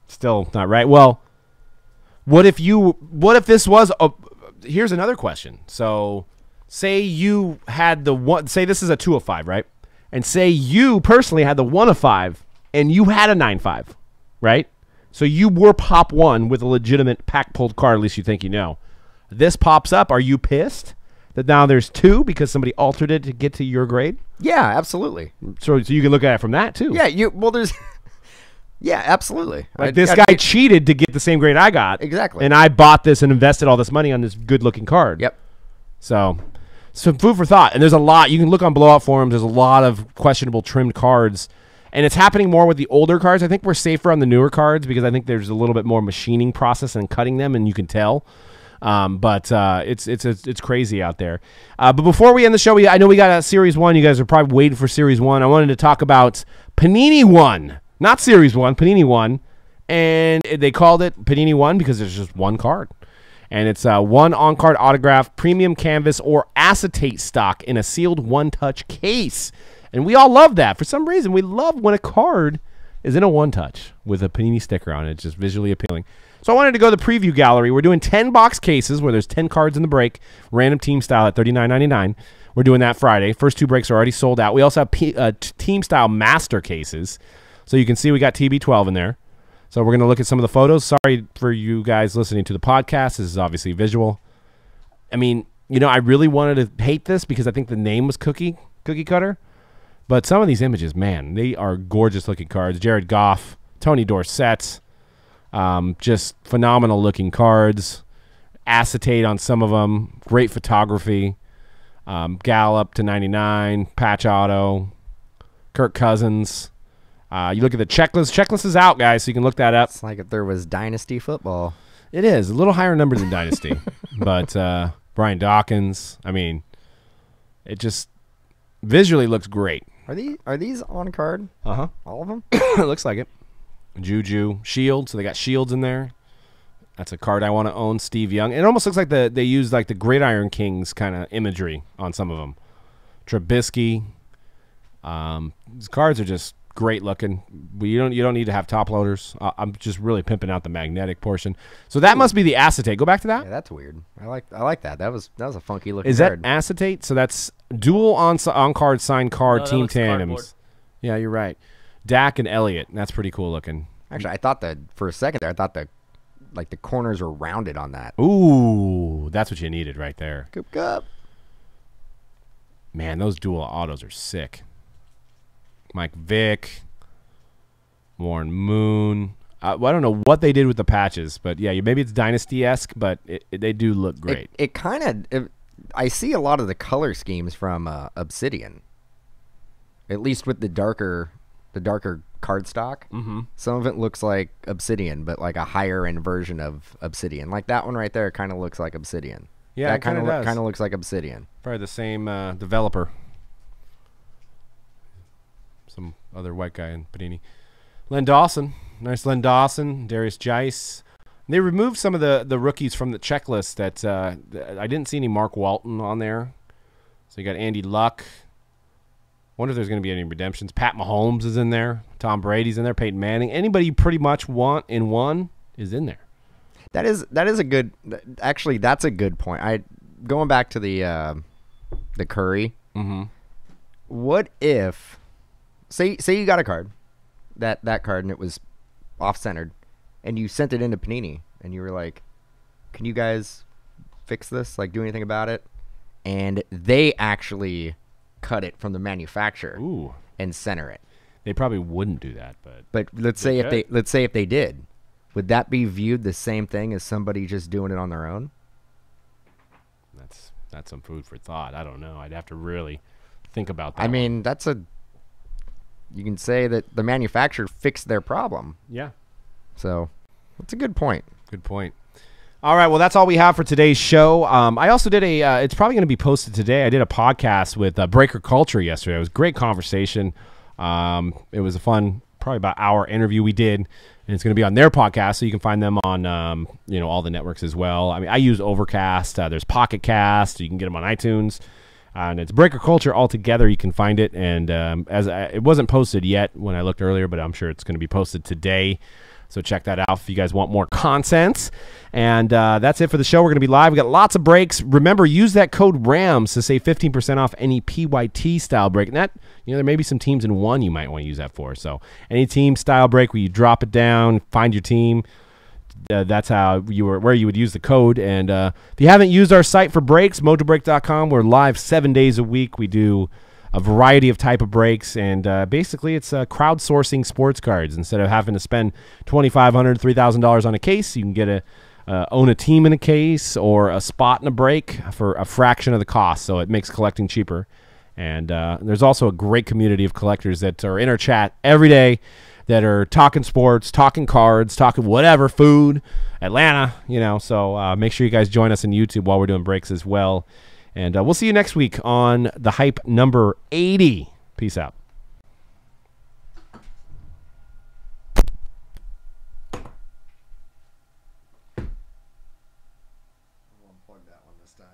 Speaker 2: Still not right. Well, what if this was here's another question. So say you had say this is a 2 of 5, right? And say you personally had the 1 of 5 and you had a 9.5, right? So you were pop 1 with a legitimate pack pulled card, at least you think you know. This pops up. Are you pissed that now there's 2 because somebody altered it to get to your grade?
Speaker 4: Yeah, absolutely.
Speaker 2: So you can look at it from that too.
Speaker 4: Yeah, there's yeah, absolutely.
Speaker 2: Like this guy cheated to get the same grade I got.
Speaker 4: Exactly.
Speaker 2: And I bought this and invested all this money on this good looking card.
Speaker 4: Yep.
Speaker 2: So some food for thought. And there's a lot. You can look on Blowout forums. There's a lot of questionable trimmed cards. And it's happening more with the older cards. I think we're safer on the newer cards because I think there's a little bit more machining process and cutting them, and you can tell. But it's crazy out there. But before we end the show, I know we got a Series 1. You guys are probably waiting for Series 1. I wanted to talk about Panini 1. Not Series 1, Panini 1. And they called it Panini 1 because there's just one card. And it's one on-card autograph, premium canvas, or acetate stock in a sealed one-touch case. And we all love that. For some reason, we love when a card is in a one-touch with a Panini sticker on it. It's just visually appealing. So I wanted to go to the preview gallery. We're doing 10-box cases where there's 10 cards in the break, random team style at $39.99. We're doing that Friday. First 2 breaks are already sold out. We also have team style master cases. So you can see we got TB12 in there. So we're going to look at some of the photos. Sorry for you guys listening to the podcast. This is obviously visual. I mean, I really wanted to hate this because I think the name was Cookie Cutter. But some of these images, man, they are gorgeous-looking cards. Jared Goff, Tony Dorsett, just phenomenal-looking cards. Acetate on some of them. Great photography. Gallup to 99. Patch Auto. Kirk Cousins. You look at the checklist. Checklist is out, guys, so you can look that up.
Speaker 4: It's like if there was Dynasty football.
Speaker 2: It is. A little higher number than Dynasty. But Brian Dawkins, I mean, it just visually looks great.
Speaker 4: Are these on card?
Speaker 2: Uh-huh.
Speaker 4: All of them?
Speaker 2: It looks like it. Juju. Shield. So they got Shields in there. That's a card I want to own. Steve Young. It almost looks like they use like the Gridiron Kings kind of imagery on some of them. Trubisky. These cards are just great looking. You don't need to have top loaders. I'm just really pimping out the magnetic portion. So that must be the acetate. Go back to that.
Speaker 4: Yeah, that's weird. I like that. That was a funky looking
Speaker 2: Is
Speaker 4: card.
Speaker 2: that acetate? So that's dual on card signed card
Speaker 1: No, that
Speaker 2: team
Speaker 1: looks
Speaker 2: tandems.
Speaker 1: cardboard.
Speaker 2: Yeah, you're right. Dak and Elliott. That's pretty cool looking.
Speaker 4: Actually, I thought that for a second there, I thought the corners were rounded on that.
Speaker 2: Ooh, that's what you needed right there.
Speaker 4: Cup.
Speaker 2: Man, those dual autos are sick. Mike Vick, Warren Moon. I don't know what they did with the patches, but yeah, maybe it's Dynasty-esque, but they do look great.
Speaker 4: It kind of, I see a lot of the color schemes from Obsidian, at least with the darker cardstock.
Speaker 2: Mm-hmm.
Speaker 4: Some of it looks like Obsidian, but like a higher end version of Obsidian. Like that one right there kind of looks like Obsidian.
Speaker 2: Yeah,
Speaker 4: that
Speaker 2: it kind of does.
Speaker 4: Kind of looks like Obsidian.
Speaker 2: Probably the same developer. Some other white guy in Panini. Len Dawson. Nice Len Dawson. Darius Jice. They removed some of the rookies from the checklist that I didn't see any Mark Walton on there. So you got Andy Luck. Wonder if there's going to be any redemptions. Pat Mahomes is in there. Tom Brady's in there. Peyton Manning. Anybody you pretty much want in one is in there.
Speaker 4: That is a good. Actually, that's a good point. Going back to the Curry.
Speaker 2: Mm-hmm.
Speaker 4: What if, say you got a card, that card, and it was off centered, and you sent it into Panini, and you were like, "Can you guys fix this? Like, do anything about it?" And they actually cut it from the manufacturer and center it.
Speaker 2: They probably wouldn't do that,
Speaker 4: but let's say if they did, would that be viewed the same thing as somebody just doing it on their own?
Speaker 2: That's some food for thought. I don't know. I'd have to really think about that.
Speaker 4: I mean, you can say that the manufacturer fixed their problem.
Speaker 2: Yeah.
Speaker 4: So that's a good point.
Speaker 2: Good point. All right, well, that's all we have for today's show. I also did it's probably going to be posted today. I did a podcast with Breaker Culture yesterday. It was a great conversation. It was a fun, probably about hour interview we did, and it's going to be on their podcast, so you can find them on all the networks as well. I mean, I use Overcast. There's Pocket Cast. You can get them on iTunes. And it's Breaker Culture altogether. You can find it, and it wasn't posted yet when I looked earlier, but I'm sure it's going to be posted today. So check that out if you guys want more content. And that's it for the show. We're going to be live. We got lots of breaks. Remember, use that code RAMS to save 15% off any PYT style break. And that, there may be some teams in one you might want to use that for. So any team style break where you drop it down, find your team. That's where you would use the code. And if you haven't used our site for breaks, mojobreak.com, we're live 7 days a week. We do a variety of type of breaks, and basically it's crowdsourcing sports cards. Instead of having to spend $2,500, $3,000 on a case, you can get own a team in a case or a spot in a break for a fraction of the cost, so it makes collecting cheaper. And there's also a great community of collectors that are in our chat every day that are talking sports, talking cards, talking whatever, food, Atlanta, so make sure you guys join us on YouTube while we're doing breaks as well. And we'll see you next week on The Hype number 80. Peace out.
Speaker 4: Unplug that one this time.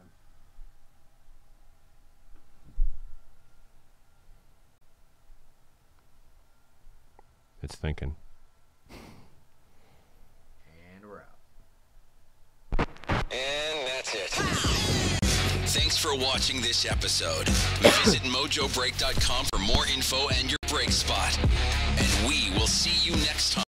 Speaker 2: It's thinking.
Speaker 4: And we're out.
Speaker 3: And that's it. Thanks for watching this episode. Visit mojobreak.com for more info and your break spot. And we will see you next time.